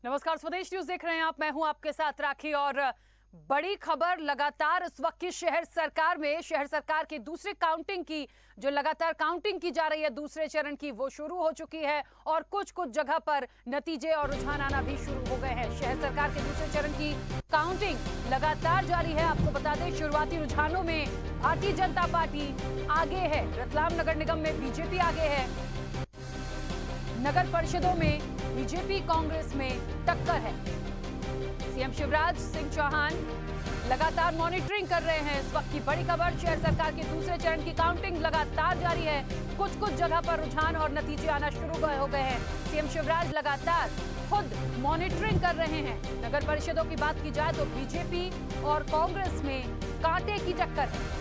नमस्कार, स्वदेश न्यूज देख रहे हैं आप। मैं हूं आपके साथ राखी और बड़ी खबर लगातार इस वक्त की शहर सरकार की दूसरी काउंटिंग की जो लगातार काउंटिंग की जा रही है दूसरे चरण की, वो शुरू हो चुकी है और कुछ जगह पर नतीजे और रुझान आना भी शुरू हो गए हैं। शहर सरकार के दूसरे चरण की काउंटिंग लगातार जारी है। आपको बता दें, शुरुआती रुझानों में भारतीय जनता पार्टी आगे है। रतलाम नगर निगम में बीजेपी आगे है। नगर परिषदों में बीजेपी कांग्रेस में टक्कर है। सीएम शिवराज सिंह चौहान लगातार मॉनिटरिंग कर रहे हैं। इस वक्त की बड़ी खबर, शहर सरकार के दूसरे चरण की काउंटिंग लगातार जारी है। कुछ जगह पर रुझान और नतीजे आना शुरू हो गए हैं। सीएम शिवराज लगातार खुद मॉनिटरिंग कर रहे हैं। नगर परिषदों की बात की जाए तो बीजेपी और कांग्रेस में कांटे की टक्कर है।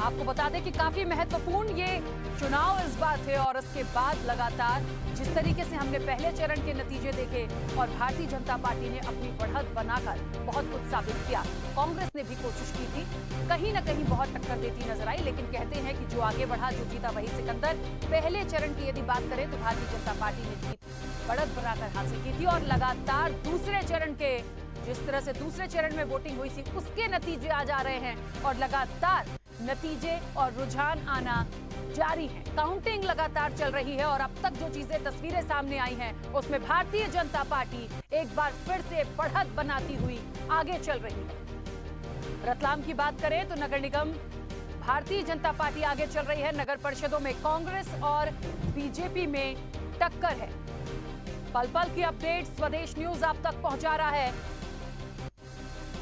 आपको बता दें कि काफी महत्वपूर्ण ये चुनाव इस बात है और इसके बाद लगातार जिस तरीके से हमने पहले चरण के नतीजे देखे और भारतीय जनता पार्टी ने अपनी बढ़त बनाकर बहुत कुछ साबित किया। कांग्रेस ने भी कोशिश की थी, कहीं ना कहीं बहुत टक्कर देती नजर आई, लेकिन कहते हैं कि जो आगे बढ़ा जो जीता वही सिकंदर। पहले चरण की यदि बात करें तो भारतीय जनता पार्टी ने जीत बढ़त बनाकर हासिल की थी और लगातार दूसरे चरण के जिस तरह से दूसरे चरण में वोटिंग हुई थी उसके नतीजे आ जा रहे हैं और लगातार नतीजे और रुझान आना जारी है। काउंटिंग लगातार चल रही है और अब तक जो चीजें तस्वीरें सामने आई हैं उसमें भारतीय जनता पार्टी एक बार फिर से बढ़त बनाती हुई आगे चल रही है। रतलाम की बात करें तो नगर निगम भारतीय जनता पार्टी आगे चल रही है। नगर परिषदों में कांग्रेस और बीजेपी में टक्कर है। पल पल की अपडेट स्वदेश न्यूज आप तक पहुंचा रहा है।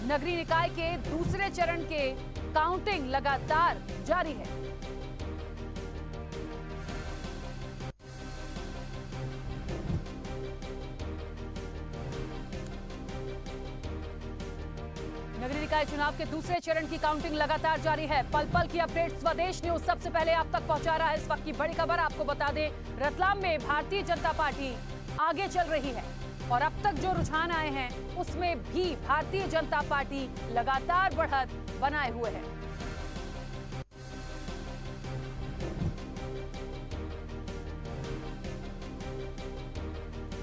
नगरीय निकाय के दूसरे चरण के काउंटिंग लगातार जारी है। नगरीय निकाय चुनाव के दूसरे चरण की काउंटिंग लगातार जारी है। पल पल की अपडेट स्वदेश न्यूज सबसे पहले आप तक पहुंचा रहा है। इस वक्त की बड़ी खबर आपको बता दें, रतलाम में भारतीय जनता पार्टी आगे चल रही है और अब तक जो रुझान आए हैं उसमें भी भारतीय जनता पार्टी लगातार बढ़त बनाए हुए है।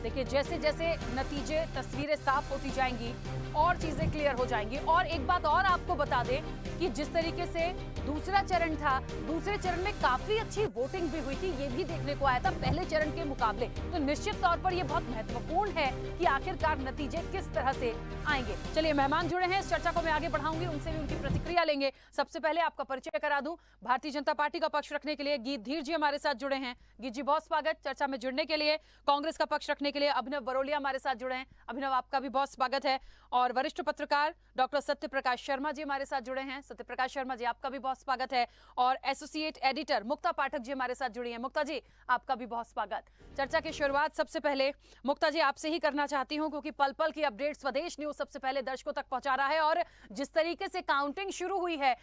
देखिए, जैसे जैसे नतीजे तस्वीरें साफ होती जाएंगी और चीजें क्लियर हो जाएंगी। और एक बात और आपको बता दें कि जिस तरीके से दूसरा चरण था, दूसरे चरण में काफी अच्छी वोटिंग भी हुई थी, ये भी देखने को आया था पहले चरण के मुकाबले। तो निश्चित तौर पर यह बहुत महत्वपूर्ण है कि आखिरकार नतीजे किस तरह से आएंगे। चलिए, मेहमान जुड़े हैं, इस चर्चा को मैं आगे बढ़ाऊंगी, उनसे भी उनकी प्रतिक्रिया लेंगे। सबसे पहले आपका परिचय करा दूं। भारतीय जनता पार्टी का पक्ष रखने के लिए गीत धीर जी हमारे साथ जुड़े हैं। गीत जी, बहुत स्वागत चर्चा में जुड़ने के लिए। कांग्रेस का पक्ष रखने के लिए अभिनव बरोलिया हमारे साथ जुड़े हैं। अभिनव, आपका भी बहुत स्वागत है। और वरिष्ठ पत्रकार डॉक्टर सत्य प्रकाश शर्मा जी हमारे साथ जुड़े हैं। सत्य प्रकाश शर्मा जी, आपका भी बहुत स्वागत है। और एसोसिएट एडिटर मुक्ता पाठक जी हमारे साथ जुड़ी हैं। मुक्ता जी, आपका भी बहुत स्वागत। चर्चा की शुरुआत सबसे पहले मुक्ता जी आपसे ही करना चाहती हूं, क्योंकि पल पल की अपडेट स्वदेश न्यूज सबसे पहले दर्शकों तक पहुंचा रहा है और जिस तरीके से काउंटिंग शुरू हुई है,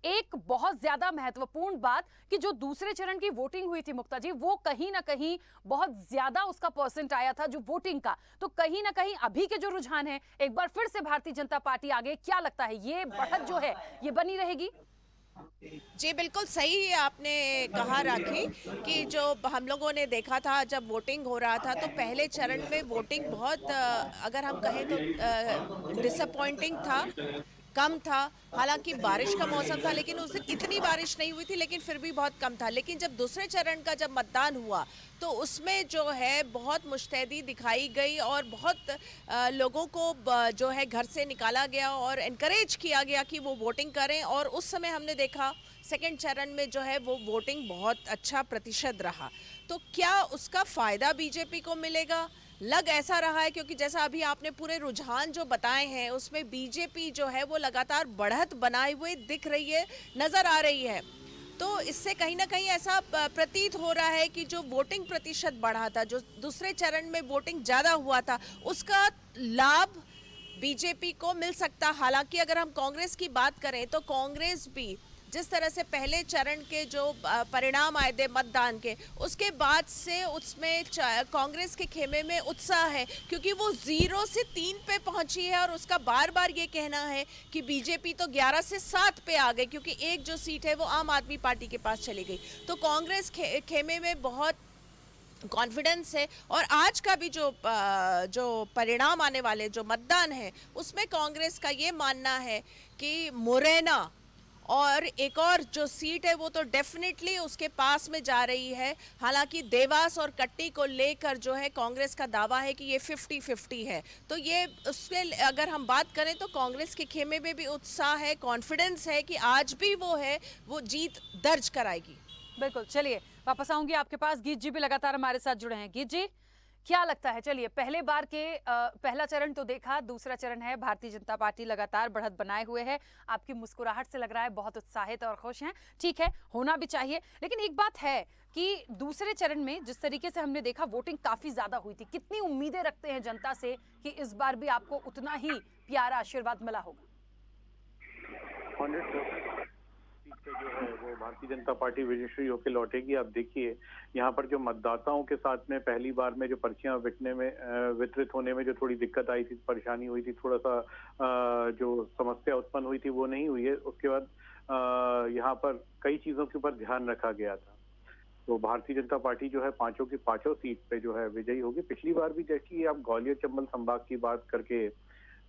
एक बहुत ज्यादा महत्वपूर्ण बात कि जो दूसरे चरण की वोटिंग हुई थी मुक्ता जी, वो कहीं ना कहीं बहुत ज्यादा उसका परसेंट आया था जो वोटिंग का। तो कहीं ना कहीं अभी के जो रुझान है, एक बार फिर से भारतीय जनता पार्टी आगे, क्या लगता है ये बढ़त जो है ये बनी रहेगी? जी बिल्कुल सही आपने कहा राखी कि जो हम लोगों ने देखा था जब वोटिंग हो रहा था, तो पहले चरण में वोटिंग बहुत अगर हम कहें तो डिसअपॉइंटिंग था, कम था। हालांकि बारिश का मौसम था, लेकिन उस दिन इतनी बारिश नहीं हुई थी, लेकिन फिर भी बहुत कम था। लेकिन जब दूसरे चरण का जब मतदान हुआ तो उसमें जो है बहुत मुस्तैदी दिखाई गई और बहुत लोगों को जो है घर से निकाला गया और एनकरेज किया गया कि वो वोटिंग करें। और उस समय हमने देखा सेकंड चरण में जो है वो वोटिंग बहुत अच्छा प्रतिशत रहा। तो क्या उसका फ़ायदा बीजेपी को मिलेगा? लग ऐसा रहा है, क्योंकि जैसा अभी आपने पूरे रुझान जो बताए हैं उसमें बीजेपी जो है वो लगातार बढ़त बनाए हुए दिख रही है, नज़र आ रही है। तो इससे कहीं ना कहीं ऐसा प्रतीत हो रहा है कि जो वोटिंग प्रतिशत बढ़ा था, जो दूसरे चरण में वोटिंग ज़्यादा हुआ था, उसका लाभ बीजेपी को मिल सकता। हालांकि अगर हम कांग्रेस की बात करें तो कांग्रेस भी जिस तरह से पहले चरण के जो परिणाम आए थे मतदान के, उसके बाद से उसमें कांग्रेस के खेमे में उत्साह है, क्योंकि वो 0 से 3 पे पहुंची है और उसका बार बार ये कहना है कि बीजेपी तो 11 से 7 पे आ गई, क्योंकि एक जो सीट है वो आम आदमी पार्टी के पास चली गई। तो कांग्रेस खेमे में बहुत कॉन्फिडेंस है। और आज का भी जो परिणाम आने वाले जो मतदान है, उसमें कांग्रेस का ये मानना है कि मुरैना और एक और जो सीट है वो तो डेफिनेटली उसके पास में जा रही है। हालांकि देवास और कट्टी को लेकर जो है कांग्रेस का दावा है कि ये 50-50 है। तो ये उसके अगर हम बात करें तो कांग्रेस के खेमे में भी उत्साह है, कॉन्फिडेंस है कि आज भी वो जीत दर्ज कराएगी। बिल्कुल, चलिए वापस आऊंगी आपके पास। गीत जी भी लगातार हमारे साथ जुड़े हैं। गीत जी, क्या लगता है, चलिए पहले बार के पहला चरण तो देखा, दूसरा चरण है, भारतीय जनता पार्टी लगातार बढ़त बनाए हुए है, आपकी मुस्कुराहट से लग रहा है बहुत उत्साहित और खुश हैं। ठीक है, होना भी चाहिए, लेकिन एक बात है कि दूसरे चरण में जिस तरीके से हमने देखा वोटिंग काफी ज्यादा हुई थी, कितनी उम्मीदें रखते हैं जनता से कि इस बार भी आपको उतना ही प्यारा आशीर्वाद मिला होगा? 100% सीट पे जो है वो भारतीय जनता पार्टी विजयश्री होकर लौटेगी। आप देखिए यहाँ पर जो मतदाताओं के साथ में पहली बार में जो पर्चियां वितरित होने में जो थोड़ी दिक्कत आई थी, परेशानी हुई थी, थोड़ा सा जो समस्या उत्पन्न हुई थी वो नहीं हुई है। उसके बाद यहाँ पर कई चीजों के ऊपर ध्यान रखा गया था। तो भारतीय जनता पार्टी जो है पांचों की पांचों सीट पे जो है विजयी होगी। पिछली बार भी देखिए आप ग्वालियर चंबल संभाग की बात करके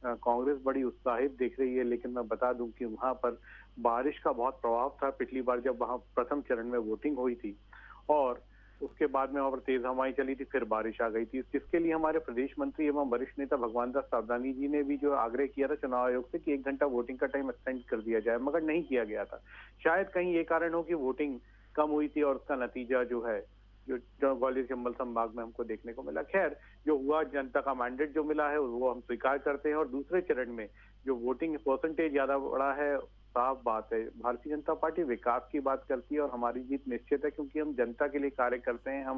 कांग्रेस बड़ी उत्साहित दिख रही है, लेकिन मैं बता दूं कि वहां पर बारिश का बहुत प्रभाव था पिछली बार जब वहां प्रथम चरण में वोटिंग हुई थी, और उसके बाद में वहां पर तेज हवाएं चली थी, फिर बारिश आ गई थी, जिसके लिए हमारे प्रदेश मंत्री एवं वरिष्ठ नेता भगवान दास सावधानी जी ने भी जो आग्रह किया था चुनाव आयोग से कि 1 घंटा वोटिंग का टाइम एक्सटेंड कर दिया जाए, मगर नहीं किया गया था। शायद कहीं ये कारण हो कि वोटिंग कम हुई थी और उसका नतीजा जो है जो ग्वालियर चंबल संभाग में हमको देखने को मिला। खैर, जो हुआ, जनता का मैंडेट जो मिला है वो हम स्वीकार करते हैं, और दूसरे चरण में जो वोटिंग परसेंटेज ज्यादा बढ़ा है, साफ बात है भारतीय जनता पार्टी विकास की बात करती है और हमारी जीत निश्चित है, क्योंकि हम जनता के लिए कार्य करते हैं, हम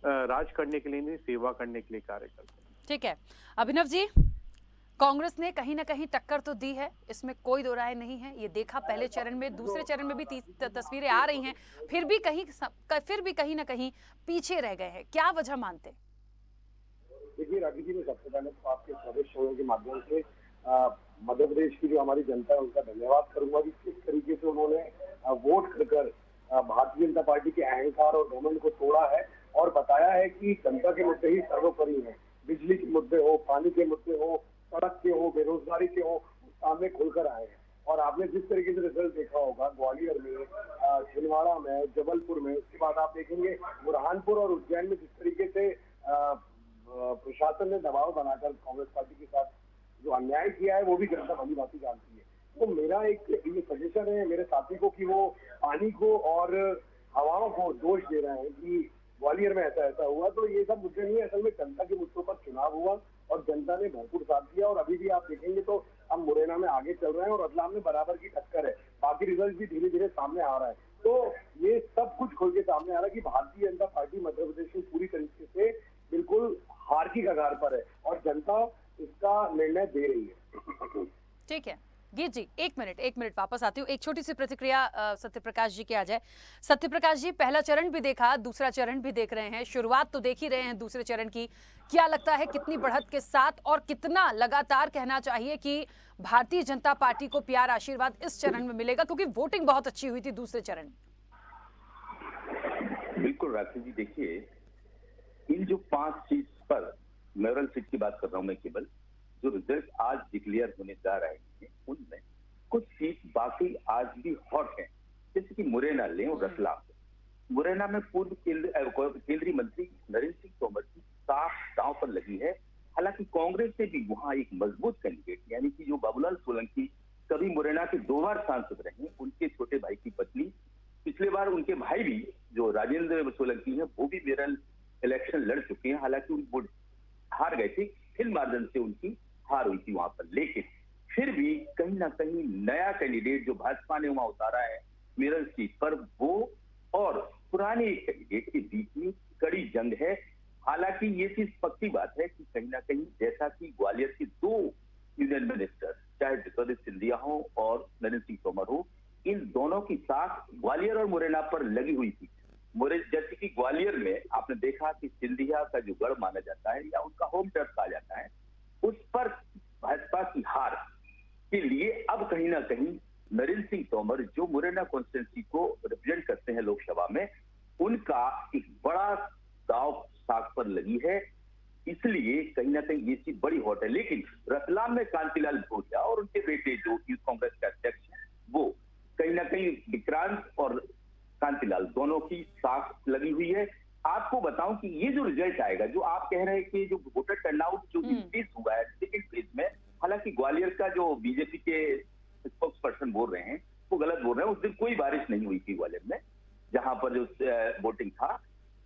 राज करने के लिए नहीं, सेवा करने के लिए कार्य करते हैं। ठीक है, अभिनव जी, कांग्रेस ने कहीं ना कहीं टक्कर तो दी है, इसमें कोई दो राय नहीं है। ये देखा पहले चरण में, दूसरे चरण में भी तस्वीरें आ रही हैं, फिर भी कहीं ना कहीं पीछे रह गए हैं। क्या वजह मानते? देखिए राखी जी, मैं सबसे पहले तो आपके प्रदेश शो के माध्यम से मध्य प्रदेश की जो हमारी जनता है उनका धन्यवाद करूंगा कि किस तरीके से उन्होंने वोट कर भारतीय जनता पार्टी के अहंकार और घमंड को तोड़ा है और बताया है कि जनता के मुद्दे ही सर्वोपरि हैं। बिजली के मुद्दे हो, पानी के मुद्दे हो, सड़क के हो, बेरोजगारी के हो, सामने खुलकर आए हैं। और आपने जिस तरीके से रिजल्ट देखा होगा ग्वालियर में, छिंदवाड़ा में, जबलपुर में, उसके बाद आप देखेंगे बुरहानपुर और उज्जैन में जिस तरीके से प्रशासन ने दबाव बनाकर कांग्रेस पार्टी के साथ जो अन्याय किया है वो भी जनता भली भांति जानती है। तो मेरा एक ये सजेशन है मेरे साथी को कि वो पानी को और हवाओं को दोष दे रहे हैं कि ग्वालियर में ऐसा हुआ। तो ये सब मुद्दे नहीं है, असल में जनता के मुद्दों पर चुनाव हुआ और जनता ने भरपूर साथ दिया। और अभी भी आप देखेंगे तो हम मुरैना में आगे चल रहे हैं और रतलाम में बराबर की टक्कर है। बाकी रिजल्ट भी धीरे धीरे सामने आ रहा है। तो ये सब कुछ खुल के सामने आ रहा है कि भारतीय जनता पार्टी मध्य प्रदेश में पूरी तरीके से बिल्कुल हार की कगार पर है और जनता इसका निर्णय दे रही है। ठीक है गीत जी, एक मिनट वापस आती हूँ। एक छोटी सी प्रतिक्रिया सत्यप्रकाश जी की आ जाए। सत्यप्रकाश जी, पहला चरण भी देखा, दूसरा चरण भी देख रहे हैं, शुरुआत तो देख ही रहे हैं दूसरे चरण की। क्या लगता है कितनी बढ़त के साथ और कितना लगातार कहना चाहिए कि भारतीय जनता पार्टी को प्यार आशीर्वाद इस चरण में मिलेगा, क्योंकि वोटिंग बहुत अच्छी हुई थी दूसरे चरण में? बिल्कुल राखी जी, देखिए इन जो 5 सीट पर, मेरल सीट की बात कर रहा हूं मैं केवल, जो रिजल्ट आज डिक्लेयर होने जा रहे हैं उनमें कुछ सीट बाकी आज भी हॉट हैं, जैसे कि मुरैना लें और रतलाम। मुरैना में पूर्व केंद्रीय मंत्री नरेंद्र सिंह तोमर की साफ दांव पर लगी है। हालांकि कांग्रेस से भी वहां एक मजबूत कैंडिडेट यानी कि जो बाबूलाल सोलंकी कभी मुरैना के 2 बार सांसद रहे, उनके छोटे भाई की पत्नी, पिछले बार उनके भाई भी जो राजेंद्र सोलंकी है वो भी मेरल इलेक्शन लड़ चुके हैं। हालांकि वो हार गए थे, फिर मार्जिन से उनकी हार हुई थी वहां पर, लेकिन फिर भी कहीं ना कहीं नया कैंडिडेट जो भाजपा ने वहां उतारा है मेरल सीट पर, वो और पुराने कैंडिडेट के बीच में कड़ी जंग है। हालांकि ये चीज पक्की बात है कि कहीं ना कहीं जैसा कि ग्वालियर के 2 यूनियन मिनिस्टर, चाहे ज्योतिरादित्य सिंधिया हो और नरेंद्र सिंह तोमर हो, इन दोनों की साख ग्वालियर और मुरैना पर लगी हुई थी। जैसे कि ग्वालियर में आपने देखा कि सिंधिया का जो गढ़ माना जाता है या उनका होम टर्फ कहा जाता है, उस पर भाजपा की हार के लिए अब कहीं ना कहीं नरेंद्र सिंह तोमर जो मुरैना कॉन्स्टिट्यूंसी को रिप्रेजेंट करते हैं लोकसभा में, उनका एक बड़ा दांव साख पर लगी है। इसलिए कहीं ना कहीं ये चीज बड़ी हॉट है। लेकिन रतलाम में कांतिलाल भूरिया और उनके बेटे जो यूथ कांग्रेस के अध्यक्ष हैं, वो कहीं ना कहीं विक्रांत और कांतिलाल दोनों की साख लगी हुई है। आपको बताऊं कि ये जो रिजल्ट आएगा, जो आप कह रहे हैं कि जो वोटर टर्नआउट जो इंक्रीज हुआ है सेकेंड फेज में, हालांकि ग्वालियर का जो बीजेपी के स्पोक्स पर्सन बोल रहे हैं वो गलत बोल रहे हैं। उस दिन कोई बारिश नहीं हुई थी ग्वालियर में जहां पर जो वोटिंग था।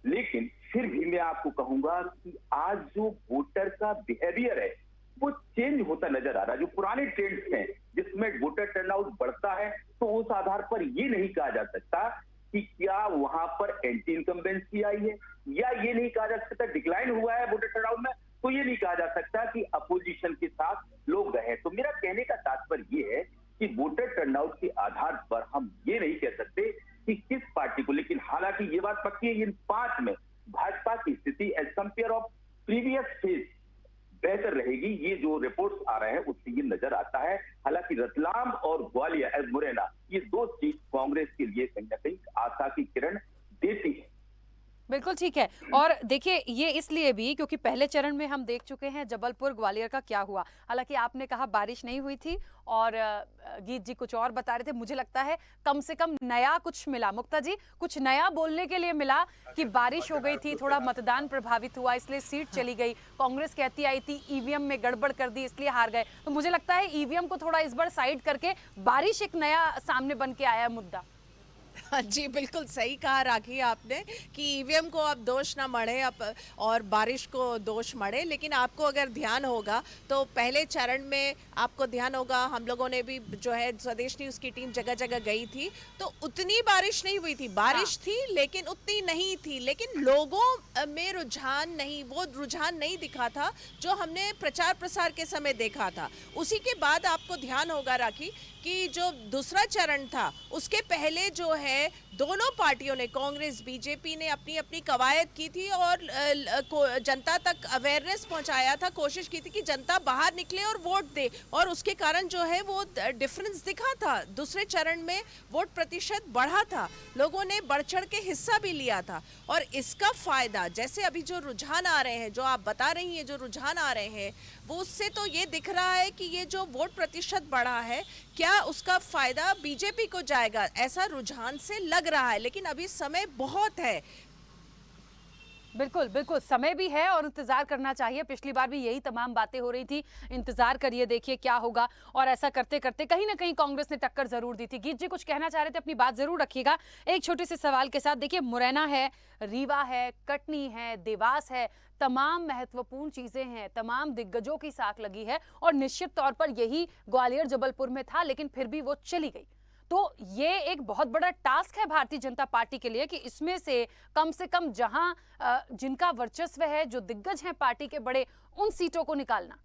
लेकिन फिर भी मैं आपको कहूंगा कि आज जो वोटर का बिहेवियर है वो चेंज होता नजर आ रहा है। जो पुराने ट्रेंड्स हैं जिसमें वोटर टर्नआउट बढ़ता है, तो उस आधार पर ये नहीं कहा जा सकता कि क्या वहां पर एंटी इनकम्बेंसी आई है, या ये नहीं कहा जा सकता डिक्लाइन हुआ है वोटर टर्नआउट में, तो ये नहीं कहा जा सकता कि अपोजिशन के साथ लोग गए। तो मेरा कहने का तात्पर्य ये है कि वोटर टर्नआउट के आधार पर हम ये नहीं कह सकते कि किस पार्टी को, लेकिन हालांकि ये बात पक्की है इन 5 में भाजपा की स्थिति as compared of previous phase बेहतर रहेगी। ये जो रिपोर्ट्स आ रहे हैं उससे ये नजर आता है। हालांकि रतलाम और ग्वालियर मुरैना ये 2 सीट कांग्रेस के लिए कहीं ना कहीं आशा की किरण देती है। बिल्कुल ठीक है। और देखिए ये इसलिए भी क्योंकि पहले चरण में हम देख चुके हैं जबलपुर ग्वालियर का क्या हुआ। हालांकि आपने कहा बारिश नहीं हुई थी और गीत जी कुछ और बता रहे थे। मुझे लगता है कम से कम नया कुछ मिला, मुक्ता जी कुछ नया बोलने के लिए मिला कि बारिश हो गई थी, थोड़ा मतदान प्रभावित हुआ इसलिए सीट चली गई। कांग्रेस कहती आई थी ईवीएम में गड़बड़ कर दी इसलिए हार गए। तो मुझे लगता है ईवीएम को थोड़ा इस बार साइड करके बारिश एक नया सामने बन के आया मुद्दा। हाँ जी, बिल्कुल सही कहा राखी आपने कि ईवीएम को अब दोष ना मढ़े अब और बारिश को दोष मढ़े। लेकिन आपको अगर ध्यान होगा तो पहले चरण में आपको ध्यान होगा हम लोगों ने भी जो है स्वदेश न्यूज़ की टीम जगह जगह गई थी, तो उतनी बारिश नहीं हुई थी। बारिश थी लेकिन उतनी नहीं थी। लेकिन लोगों में रुझान नहीं, वो रुझान नहीं दिखा था जो हमने प्रचार प्रसार के समय देखा था। उसी के बाद आपको ध्यान होगा राखी कि जो दूसरा चरण था उसके पहले जो है दोनों पार्टियों ने, कांग्रेस बीजेपी ने अपनी अपनी कवायद की थी और जनता तक अवेयरनेस पहुंचाया था, कोशिश की थी कि जनता बाहर निकले और वोट दे, और उसके कारण जो है वो डिफरेंस दिखा था। दूसरे चरण में वोट प्रतिशत बढ़ा था, लोगों ने बढ़ चढ़ के हिस्सा भी लिया था। और इसका फायदा जैसे अभी जो रुझान आ रहे हैं, जो आप बता रही हैं जो रुझान आ रहे हैं, वो उससे तो ये दिख रहा है कि ये जो वोट प्रतिशत बढ़ा है क्या उसका फायदा बीजेपी को जाएगा, ऐसा रुझान से लग रहा है। लेकिन अभी समय बहुत है। बिल्कुल बिल्कुल समय भी है और इंतजार करना चाहिए। पिछली बार भी यही तमाम बातें हो रही थी, इंतजार करिए देखिए क्या होगा। और ऐसा करते करते कहीं ना कहीं कांग्रेस ने टक्कर जरूर दी थी। गीत जी कुछ कहना चाह रहे थे, अपनी बात जरूर रखिएगा। एक छोटे से सवाल के साथ, देखिए मुरैना है, रीवा है, कटनी है, देवास है, तमाम महत्वपूर्ण चीजें हैं, तमाम दिग्गजों की साख लगी है और निश्चित तौर पर यही ग्वालियर जबलपुर में था, लेकिन फिर भी वो चली गई। तो ये एक बहुत बड़ा टास्क है भारतीय जनता पार्टी के लिए कि इसमें से कम जहां जिनका वर्चस्व है, जो दिग्गज हैं पार्टी के बड़े, उन सीटों को निकालना।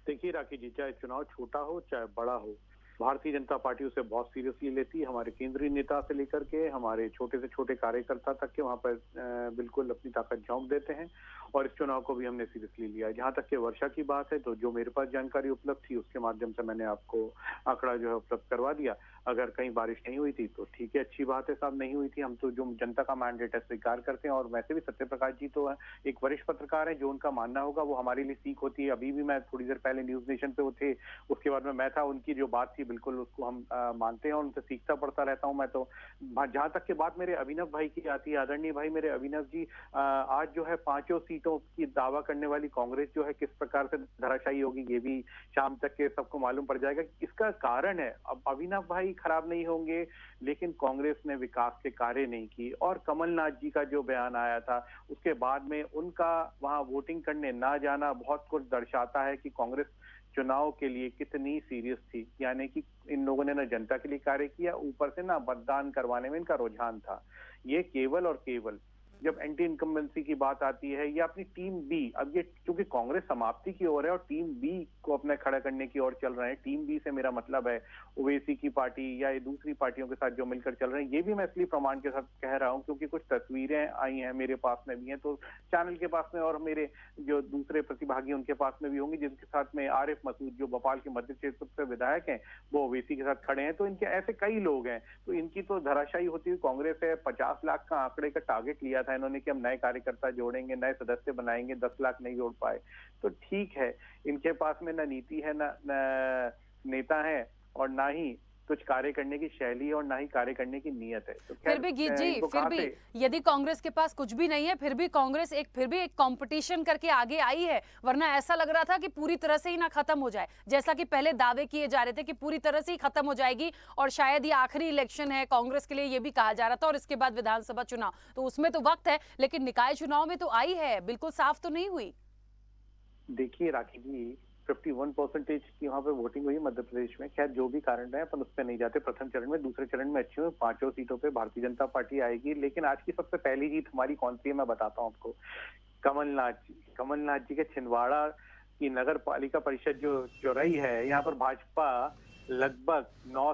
देखिए राखी जी, चाहे चुनाव छोटा हो चाहे बड़ा हो, भारतीय जनता पार्टी उसे बहुत सीरियसली लेती है। हमारे केंद्रीय नेता से लेकर के हमारे छोटे से छोटे कार्यकर्ता तक के वहां पर बिल्कुल अपनी ताकत झोंक देते हैं और इस चुनाव को भी हमने सीरियसली लिया है। जहां तक के वर्षा की बात है तो जो मेरे पास जानकारी उपलब्ध थी उसके माध्यम से मैंने आपको आंकड़ा जो है उपलब्ध करवा दिया। अगर कहीं बारिश नहीं हुई थी तो ठीक है, अच्छी बात है साहब, नहीं हुई थी। हम तो जो जनता का मैंडेट है स्वीकार करते हैं और वैसे भी सत्य प्रकाश जी तो एक वरिष्ठ पत्रकार है, जो उनका मानना होगा वो हमारे लिए सीख होती है। अभी भी मैं थोड़ी देर पहले न्यूज नेशन पे वो थे, उसके बाद में मैं था, उनकी जो बात थी बिल्कुल उसको हम मानते हैं और उनसे सीखता पढ़ता रहता हूं मैं। तो जहां तक के बात मेरे अभिनव भाई की आती है, आदरणीय भाई मेरे अभिनव जी, आज जो है 5 सीटों की दावा करने वाली कांग्रेस जो है किस प्रकार से धराशायी होगी ये भी शाम तक के सबको मालूम पड़ जाएगा। इसका कारण है, अब अभिनव भाई खराब नहीं होंगे लेकिन कांग्रेस ने विकास के कार्य नहीं की। और कमलनाथ जी का जो बयान आया था उसके बाद में उनका वहां वोटिंग करने ना जाना बहुत कुछ दर्शाता है कि कांग्रेस चुनाव के लिए कितनी सीरियस थी। यानी कि इन लोगों ने ना जनता के लिए कार्य किया, ऊपर से ना मतदान करवाने में इनका रुझान था। ये केवल और केवल जब एंटी इनकम्बेंसी की बात आती है या अपनी टीम बी, अब ये क्योंकि कांग्रेस समाप्ति की ओर है और टीम बी को अपने खड़ा करने की ओर चल रहे हैं। टीम बी से मेरा मतलब है ओवैसी की पार्टी या ये दूसरी पार्टियों के साथ जो मिलकर चल रहे हैं। ये भी मैं इसलिए प्रमाण के साथ कह रहा हूं क्योंकि कुछ तस्वीरें आई हैं, मेरे पास में भी हैं, तो चैनल के पास में और मेरे जो दूसरे प्रतिभागी उनके पास में भी होंगी, जिनके साथ में आरिफ मसूद जो भोपाल के मध्य क्षेत्र से विधायक हैं वो ओवैसी के साथ खड़े हैं। तो इनके ऐसे कई लोग हैं, तो इनकी तो धराशायी होती हुई कांग्रेस है। 50 लाख का आंकड़े का टारगेट लिया था इन्होंने कि हम नए कार्यकर्ता जोड़ेंगे, नए सदस्य बनाएंगे, 10 लाख नहीं जोड़ पाए। तो ठीक है, इनके पास में ना नीति है, ना नेता है और ना ही कुछ कार्य करने की शैली और ना ही कार्य करने की नीयत है। तो फिर भी गीत जी, फिर भी यदि कांग्रेस के पास कुछ भी नहीं है, फिर भी कांग्रेस फिर भी एक कंपटीशन करके आगे आई है। वरना ऐसा लग रहा था कि पूरी तरह से ही ना खत्म हो जाए, जैसा कि पहले दावे किए जा रहे थे कि पूरी तरह से ही खत्म हो जाएगी और शायद ये आखिरी इलेक्शन है कांग्रेस के लिए, ये भी कहा जा रहा था। और इसके बाद विधानसभा चुनाव, तो उसमें तो वक्त है, लेकिन निकाय चुनाव में तो आई है, बिल्कुल साफ तो नहीं हुई। देखिए राखी जी, 51% की वहां पे वोटिंग हुई मध्य प्रदेश में। खैर जो भी कारण रहे अपन उस पर नहीं जाते। प्रथम चरण में, दूसरे चरण में अच्छी हुई, 5 सीटों पे भारतीय जनता पार्टी आएगी। लेकिन आज की सबसे पहली जीत हमारी कौन सी है मैं बताता हूँ आपको। कमलनाथ जी के छिंदवाड़ा की नगर पालिका परिषद जो रही है, यहाँ पर भाजपा लगभग 9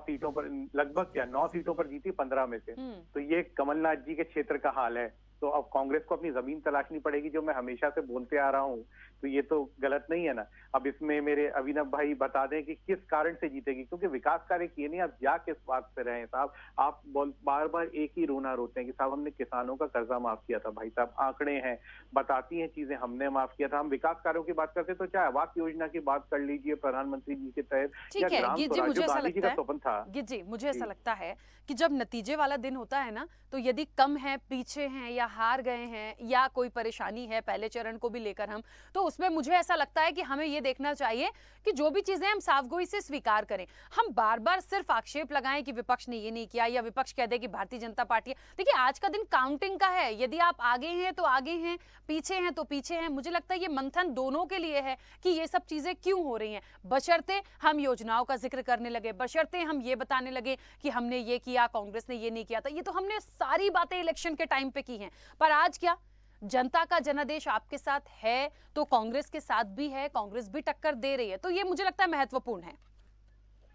सीटों पर जीती 15 में से। तो ये कमलनाथ जी के क्षेत्र का हाल है। तो अब कांग्रेस को अपनी जमीन तलाशनी पड़ेगी, जो मैं हमेशा से बोलते आ रहा हूँ। तो ये तो गलत नहीं है ना। अब इसमें मेरे अभिनव भाई बता दें कि किस कारण से जीतेगी, क्योंकि विकास कार्य किए नहीं। आप जा किस बात से रहे हैं साहब? आप बार बार एक ही रोना रोते हैं कि साहब हमने किसानों का कर्जा माफ किया था। भाई साहब आंकड़े हैं, बताती हैं चीजें, हमने माफ किया था। हम विकास कार्यों की बात करते तो चाहे आवास योजना की बात कर लीजिए प्रधानमंत्री जी के तहत, या ग्राम स्वराज जो गांधी जी का स्वप्न था। जी मुझे ऐसा लगता है कि जब नतीजे वाला दिन होता है ना, तो यदि कम है, पीछे हैं या हार गए हैं या कोई परेशानी है पहले चरण को भी लेकर हम, तो उसमें मुझे ऐसा लगता है कि हमें ये देखना चाहिए कि जो भी चीजें हम साफगोई से स्वीकार करें। हम बार बार सिर्फ आक्षेप लगाएं कि विपक्ष ने ये नहीं किया या विपक्ष कह दे कि भारतीय जनता पार्टी। देखिए आज का दिन काउंटिंग का है। यदि आप आगे हैं तो आगे हैं, पीछे हैं तो पीछे हैं। मुझे लगता है ये मंथन दोनों के लिए है कि ये सब चीजें क्यों हो रही हैं। बशर्ते हम योजनाओं का जिक्र करने लगे, बशर्ते हम ये बताने लगे कि हमने ये किया, कांग्रेस ने ये नहीं किया था। ये तो हमने सारी बातें इलेक्शन के टाइम पे की हैं। पर आज क्या जनता का जनादेश आपके साथ है तो कांग्रेस के साथ भी है, कांग्रेस भी टक्कर दे रही है। तो ये मुझे लगता है महत्वपूर्ण है।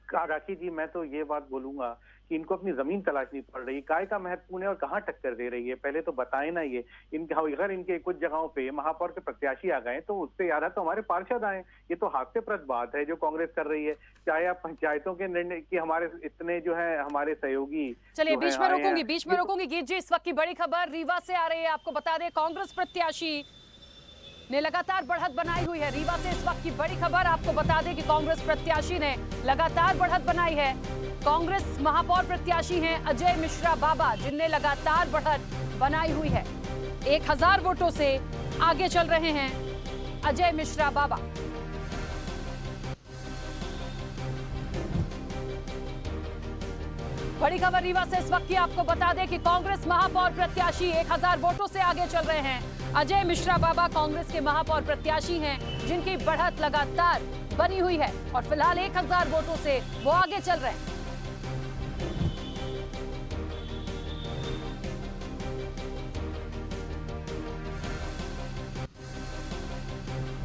राखी जी मैं तो ये बात बोलूंगा कि इनको अपनी जमीन तलाशनी पड़ रही है। काय का महत्वपूर्ण है और कहाँ टक्कर दे रही है, पहले तो बताएं ना। ये अगर इनके कुछ जगहों पे महापौर के प्रत्याशी आ गए तो उससे याद है तो हमारे पार्षद आए। ये तो हास्यप्रद बात है जो कांग्रेस कर रही है। चाहे आप पंचायतों के निर्णय की, हमारे इतने जो है हमारे सहयोगी। चलिए बीच में रोकूंगी गीत जी। इस वक्त की बड़ी खबर रीवा से आ रही है। आपको बता दें कांग्रेस प्रत्याशी ने लगातार बढ़त बनाई हुई है। रीवा से इस वक्त की बड़ी खबर आपको बता दें कि कांग्रेस प्रत्याशी ने लगातार बढ़त बनाई है। कांग्रेस महापौर प्रत्याशी हैं अजय मिश्रा बाबा, जिनने लगातार बढ़त बनाई हुई है। 1000 वोटों से आगे चल रहे हैं अजय मिश्रा बाबा। बड़ी खबर रीवा से इस वक्त की आपको बता दें कि कांग्रेस महापौर प्रत्याशी 1000 वोटों से आगे चल रहे हैं। अजय मिश्रा बाबा कांग्रेस के महापौर प्रत्याशी हैं, जिनकी बढ़त लगातार बनी हुई है और फिलहाल 1000 वोटों से वो आगे चल रहे हैं।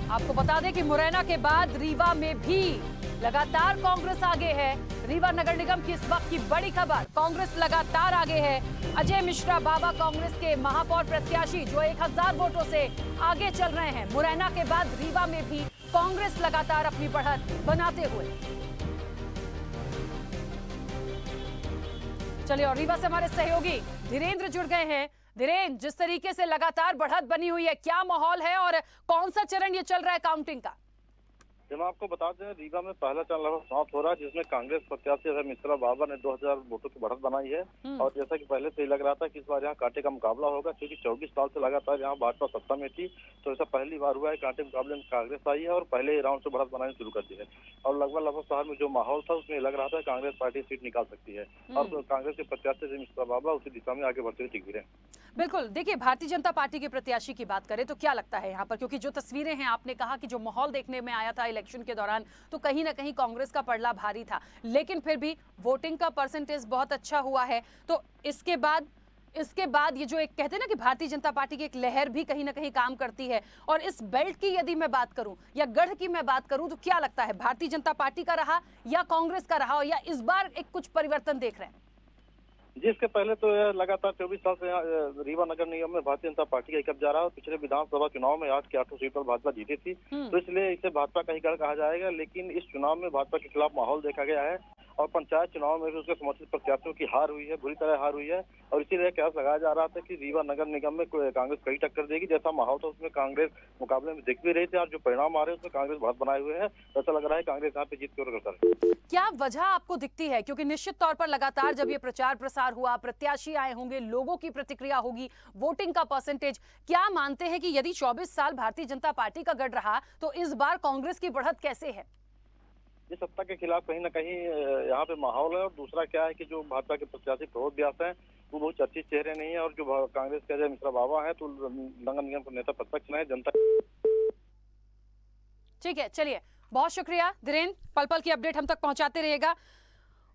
आपको बता दें कि मुरैना के बाद रीवा में भी लगातार कांग्रेस आगे है। रीवा नगर निगम की इस वक्त की बड़ी खबर, कांग्रेस लगातार आगे है। अजय मिश्रा बाबा कांग्रेस के महापौर प्रत्याशी जो 1000 वोटों से आगे चल रहे हैं। मुरैना के बाद रीवा में भी कांग्रेस लगातार अपनी बढ़त बनाते हुए। चलिए और रीवा से हमारे सहयोगी धीरेन्द्र जुड़ गए हैं। धीरेन्द्र, जिस तरीके से लगातार बढ़त बनी हुई है, क्या माहौल है और कौन सा चरण ये चल रहा है काउंटिंग का? जब आपको बता दें रीवा में पहला चरण लगभग समाप्त हो रहा है, जिसमें कांग्रेस प्रत्याशी अजय मिश्रा बाबा ने 2000 वोटों की बढ़त बनाई है। और जैसा कि पहले से ही लग रहा था कि इस बार यहाँ कांटे का मुकाबला होगा, क्योंकि 24 साल से लगातार यहाँ भाजपा सत्ता में थी। तो ऐसा पहली बार हुआ है कांटे मुकाबले में कांग्रेस आई है और पहले ही राउंड से बढ़त बनानी शुरू कर दी है। और लगभग शहर में जो माहौल था उसमें लग रहा था कांग्रेस पार्टी सीट निकाल सकती है और कांग्रेस के प्रत्याशी अजय मिश्रा बाबा उसी दिशा में आगे बढ़ते हुए दिख रहे हैं। बिल्कुल, देखिए भारतीय जनता पार्टी के प्रत्याशी की बात करें तो क्या लगता है यहाँ पर, क्योंकि जो तस्वीरें हैं, आपने कहा कि जो माहौल देखने में आया था इलेक्शन के दौरान, तो कहीं ना कहीं कांग्रेस का पड़ला भारी था, लेकिन फिर भी वोटिंग का परसेंटेज बहुत अच्छा हुआ है। तो इसके बाद इसके बाद ये जो एक कहते हैं ना कि भारतीय जनता पार्टी की एक लहर भी कहीं ना कहीं काम करती है, और इस बेल्ट की यदि मैं बात करूं या गढ़ की मैं बात करूं, तो क्या लगता है भारतीय जनता पार्टी का रहा या कांग्रेस का रहा, या इस बार एक कुछ परिवर्तन देख रहे हैं? जी, इसके पहले तो यह लगातार 24 साल से यहाँ रीवा नगर निगम में भारतीय जनता पार्टी का ही कब्जा रहा। पिछले विधानसभा चुनाव में 8 की 8 सीट पर भाजपा जीती थी, तो इसलिए इसे भाजपा का ही गढ़ कहा जाएगा। लेकिन इस चुनाव में भाजपा के खिलाफ माहौल देखा गया है, और पंचायत चुनाव में भी उसके समर्थित प्रत्याशियों की हार हुई है, बुरी तरह हार हुई है, और इसीलिए कयास लगाया जा रहा था कि रीवा नगर निगम में कांग्रेस कई टक्कर देगी। जैसा माहौल था उसमें कांग्रेस मुकाबले में दिख भी रही थी, और जो परिणाम आ रहे हैं उसमें कांग्रेस बहुत बनाए हुए है। ऐसा लग रहा है कांग्रेस यहाँ पे जीत की ओर अग्रसर है। क्या वजह आपको दिखती है? क्योंकि निश्चित तौर पर लगातार जब ये प्रचार प्रसार हुआ, प्रत्याशी आए होंगे, लोगों की प्रतिक्रिया होगी, वोटिंग का परसेंटेज, क्या मानते हैं कि यदि 24 साल भारतीय जनता पार्टी का गढ़ रहा तो इस बार कांग्रेस की बढ़त कैसे है? ये सत्ता के खिलाफ कहीं ना कहीं यहाँ पे माहौल है, और दूसरा क्या है कि जो भाजपा के प्रत्याशी प्रमोद व्यास हैं वो बहुत चर्चित चेहरे नहीं है, और जो कांग्रेस के अजय मिश्रा बाबा है तो नगर निगम के नेता प्रत्यक्ष नहीं, जनता। ठीक है, चलिए, बहुत शुक्रिया धीरेन्द्र, पल पल की अपडेट हम तक पहुंचाते रहिएगा।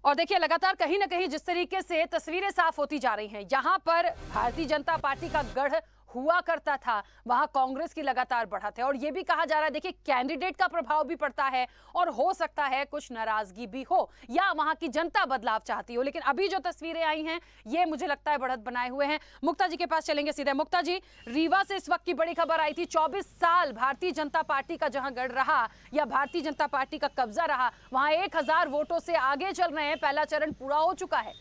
और देखिए, लगातार कहीं ना कहीं जिस तरीके से तस्वीरें साफ होती जा रही हैं, यहां पर भारतीय जनता पार्टी का गढ़ हुआ करता था, वहां कांग्रेस की लगातार बढ़त है। और यह भी कहा जा रहा है, देखिए, कैंडिडेट का प्रभाव भी पड़ता है, और हो सकता है कुछ नाराजगी भी हो, या वहां की जनता बदलाव चाहती हो। लेकिन अभी जो तस्वीरें आई हैं, ये मुझे लगता है बढ़त बनाए हुए हैं। मुक्ता जी के पास चलेंगे सीधे। मुक्ता जी, रीवा से इस वक्त की बड़ी खबर आई थी, 24 साल भारतीय जनता पार्टी का जहां गढ़ रहा या भारतीय जनता पार्टी का कब्जा रहा, वहां 1000 वोटों से आगे चल रहे हैं। पहला चरण पूरा हो चुका है।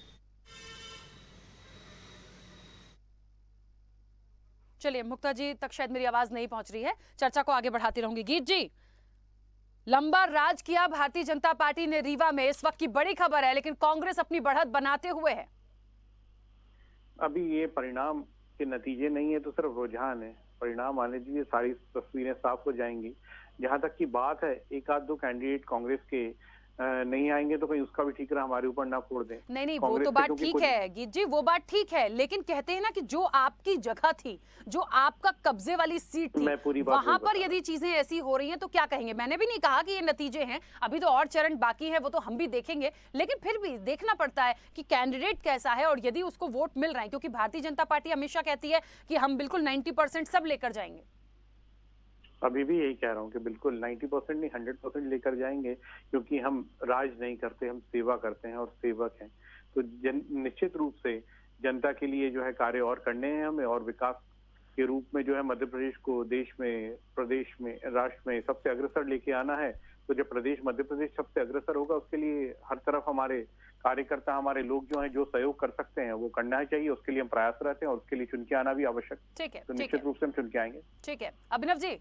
चलिए, मुक्ता जी तक शायद मेरी आवाज नहीं पहुंच रही है, चर्चा को आगे बढ़ाती रहूंगी। गीत जी, लंबा राज किया भारतीय जनता पार्टी ने रीवा में, इस वक्त की बड़ी खबर है, लेकिन कांग्रेस अपनी बढ़त बनाते हुए है। अभी ये परिणाम के नतीजे नहीं है, तो सिर्फ रुझान है। परिणाम आने दीजिए, सारी तस्वीरें साफ हो जाएंगी। जहां तक की बात है, एक आध दो कैंडिडेट कांग्रेस के नहीं आएंगे तो कहीं उसका भी ठीक रहा, हमारे ऊपर ना फोड़ दें। नहीं, वो तो बात ठीक है गीत जी, वो बात ठीक है, लेकिन कहते हैं ना कि जो आपकी जगह थी, जो आपका कब्जे वाली सीट थी, वहां पर यदि चीजें ऐसी हो रही हैं तो क्या कहेंगे? मैंने भी नहीं कहा कि ये नतीजे हैं, अभी तो और चरण बाकी है, वो तो हम भी देखेंगे, लेकिन फिर भी देखना पड़ता है कि कैंडिडेट कैसा है और यदि उसको वोट मिल रहा है, क्योंकि भारतीय जनता पार्टी हमेशा कहती है कि हम बिल्कुल 90% सब लेकर जाएंगे। अभी भी यही कह रहा हूँ कि बिल्कुल 90% नहीं 100% लेकर जाएंगे, क्योंकि हम राज नहीं करते, हम सेवा करते हैं और सेवक हैं। तो निश्चित रूप से जनता के लिए जो है कार्य और करने हैं हमें, और विकास के रूप में जो है मध्य प्रदेश को देश में, प्रदेश में, राष्ट्र में सबसे अग्रसर लेके आना है। तो जब मध्य प्रदेश सबसे अग्रसर होगा, उसके लिए हर तरफ हमारे कार्यकर्ता, हमारे लोग जो हैं, जो सहयोग कर सकते हैं वो करना चाहिए। उसके लिए हम प्रयास रहते हैं, और उसके लिए चुन के आना भी आवश्यक। ठीक है, तो निश्चित रूप से हम चुन के आएंगे। ठीक है, अभिनव जी,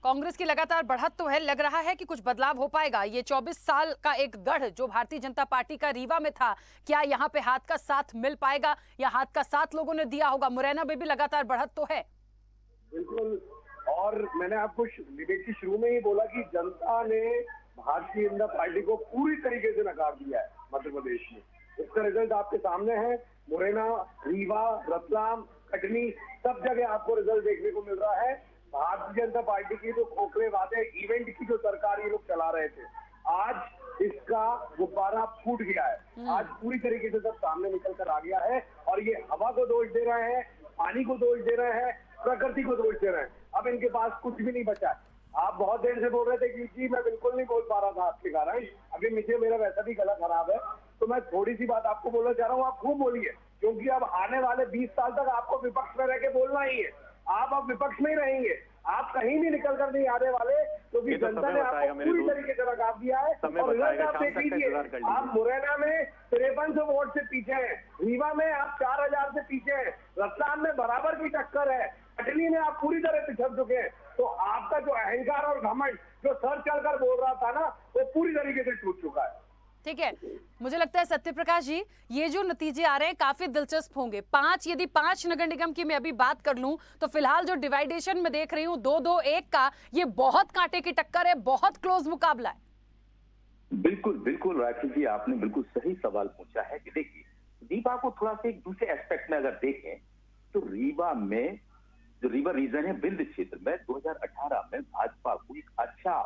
कांग्रेस की लगातार बढ़त तो है, लग रहा है कि कुछ बदलाव हो पाएगा। ये 24 साल का एक गढ़ जो भारतीय जनता पार्टी का रीवा में था, क्या यहाँ पे हाथ का साथ मिल पाएगा, या हाथ का साथ लोगों ने दिया होगा? मुरैना में भी लगातार बढ़त तो है। बिल्कुल, और मैंने आपको डिबेट की शुरू में ही बोला कि जनता ने भारतीय जनता पार्टी को पूरी तरीके से नकार दिया है मध्य प्रदेश में। इसका रिजल्ट आपके सामने है। मुरैना, रीवा, रतलाम, कटनी, सब जगह आपको रिजल्ट देखने को मिल रहा है। भारतीय जनता पार्टी की जो खोखले वादे, इवेंट की जो सरकार ये लोग चला रहे थे, आज इसका गुब्बारा फूट गया है। आज पूरी तरीके से सब सामने निकल कर आ गया है, और ये हवा को दोष दे रहे हैं, पानी को दोष दे रहे हैं, प्रकृति को दोष दे रहे हैं। अब इनके पास कुछ भी नहीं बचा है। आप बहुत देर से बोल रहे थे कि जी मैं बिल्कुल नहीं बोल पा रहा था आपके कारण, अभी मुझे मेरा वैसा भी गला खराब है, तो मैं थोड़ी सी बात आपको बोलना चाह रहा हूँ, आप खूब बोलिए, क्योंकि अब आने वाले 20 साल तक आपको विपक्ष में रह के बोलना ही है। आप अब विपक्ष में ही रहेंगे, आप कहीं भी निकल कर नहीं आने वाले, क्योंकि जनता ने आपको पूरी तरीके से नकार दिया है। और रिजल्ट आप देख लीजिए, आप मुरैना में 5300 वोट से पीछे हैं, रीवा में आप 4000 से पीछे हैं, रतलाम में बराबर की टक्कर है, कटनी में आप पूरी तरह पिछड़ चुके हैं। तो आपका जो अहंकार और घमंड जो सर चलकर बोल रहा था ना, वो पूरी तरीके से टूट चुका है। ठीक है, मुझे लगता है सत्य प्रकाश जी, ये जो नतीजे आ रहे हैं काफी दिलचस्प होंगे। यदि 5 नगर निगम की मैं अभी बात कर लूं, तो फिलहाल जो डिवाइडेशन में देख रही हूं 2-2-1 का, ये बहुत कांटे की टक्कर है, बहुत क्लोज मुकाबला है। बिल्कुल बिल्कुल राखी जी, आपने बिल्कुल सही सवाल पूछा है कि देखिए, रीवा को थोड़ा सा एक दूसरे एस्पेक्ट में अगर देखें तो रीवा में जो रीवा रीजन है, विंध्य क्षेत्र में 2018 में भाजपा को एक अच्छा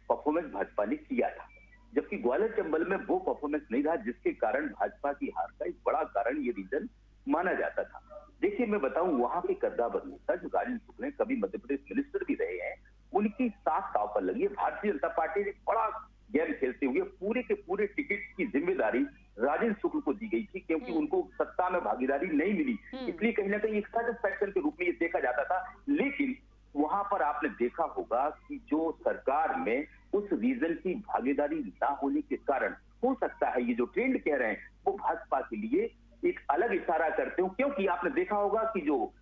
परफॉर्मेंस भाजपा ने किया था, जबकि ग्वालियर चंबल में वो परफॉर्मेंस नहीं रहा, जिसके कारण भाजपा की हार का एक बड़ा कारण ये रीजन माना जाता था। देखिए मैं बताऊं, वहां के कद्दावर नेता जो राजन शुक्ल हैं, कभी मध्य प्रदेश मिनिस्टर भी रहे हैं, उनकी साख दांव पर लगी है। भारतीय जनता पार्टी ने बड़ा गेम खेलते हुए पूरे के पूरे टिकट की जिम्मेदारी राजन शुक्ल को दी गई थी, क्योंकि उनको सत्ता में भागीदारी नहीं मिली, इसलिए कहीं ना कहीं एक सेटिस्फैक्शन के रूप में ये देखा जाता था। लेकिन वहां पर आपने देखा होगा कि जो सरकार में उस रीजन की भागीदारी ना होने के कारण हो सकता है ये जो ट्रेंड कह रहे हैं वो भाजपा के लिए एक अलग इशारा करते हो, क्योंकि आपने देखा होगा कि जो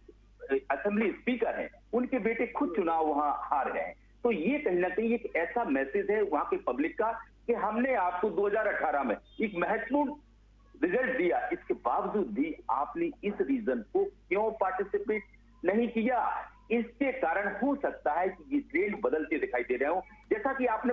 असेंबली स्पीकर हैं उनके बेटे खुद चुनाव वहां हार गए हैं। तो ये कहीं ना कहीं एक ऐसा मैसेज है वहां के पब्लिक का कि हमने आपको 2018 में एक महत्वपूर्ण रिजल्ट दिया, इसके बावजूद भी आपने इस रीजन को क्यों पार्टिसिपेट नहीं किया। इसके कारण हो सकता है कि ये ट्रेंड बदलते दिखाई दे रहे हो। जैसा कि आपने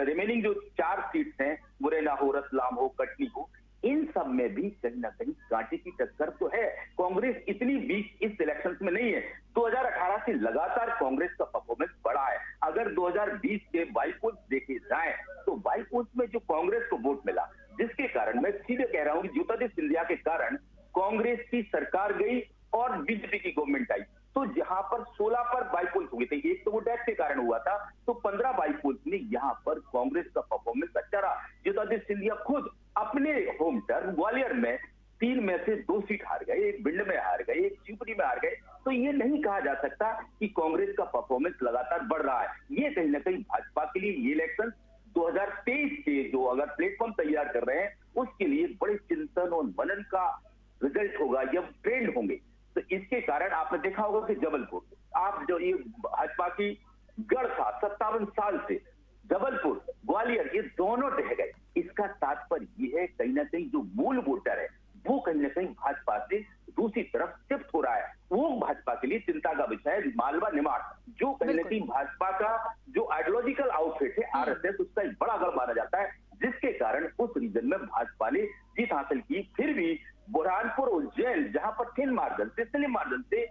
रिमेनिंग जो 4 सीट्स हैं, मुरैना हो, रतलाम हो, कटनी हो, इन सब में भी कहीं ना कहीं कांटे की टक्कर तो है। कांग्रेस इतनी वीक इस इलेक्शंस में नहीं है। 2018 से लगातार कांग्रेस का परफॉर्मेंस बढ़ा है। अगर 2020 के बाईपोल्स देखे जाएं तो बाईपोल्स में जो कांग्रेस को वोट मिला, जिसके कारण मैं सीधे कह रहा हूं कि ज्योतिरादित्य सिंधिया के कारण कांग्रेस की सरकार गई और बीजेपी की गवर्नमेंट आई। तो जहां पर 16 पर बाईपोल्स हुए थे, एक तो वो टैक्स के कारण हुआ था, तो 15 बाईपोल्स में यहां पर कांग्रेस का परफॉर्मेंस अच्छा रहा। ज्योतिरादित्य सिंधिया खुद अपने होम टर्म ग्वालियर में 3 में से 2 सीट हार गए, एक भिंड में हार गए, एक शिवपुरी में हार गए। तो ये नहीं कहा जा सकता कि कांग्रेस का परफॉर्मेंस लगातार बढ़ रहा है। ये कहीं ना कहीं भाजपा के लिए ये इलेक्शन 2023 के जो अगर प्लेटफॉर्म तैयार कर रहे हैं उसके लिए बड़े चिंतन और मनन का रिजल्ट होगा, या ट्रेंड होंगे। तो इसके कारण आपने देखा होगा कि जबलपुर, आप जो ये भाजपा की गढ़ था 57 साल से, जबलपुर, ग्वालियर, ये दोनों ढह गए। इसका तात्पर्य ये है कहीं ना कहीं जो मूल वोटर है वो कहीं ना कहीं भाजपा से दूसरी तरफ शिफ्ट हो रहा है। वो भाजपा के लिए चिंता का विषय है। मालवा निमाड़ जो कहीं ना कहीं भाजपा का जो आइडियोलॉजिकल आउटफिट है आरएसएस, उसका एक बड़ा गढ़ माना जाता है, जिसके कारण उस रीजन में भाजपा ने जीत हासिल की। फिर भी बुरहानपुर, उज्जैन, जहां पर थिन मार्जिन से, स्लिम मार्जिन से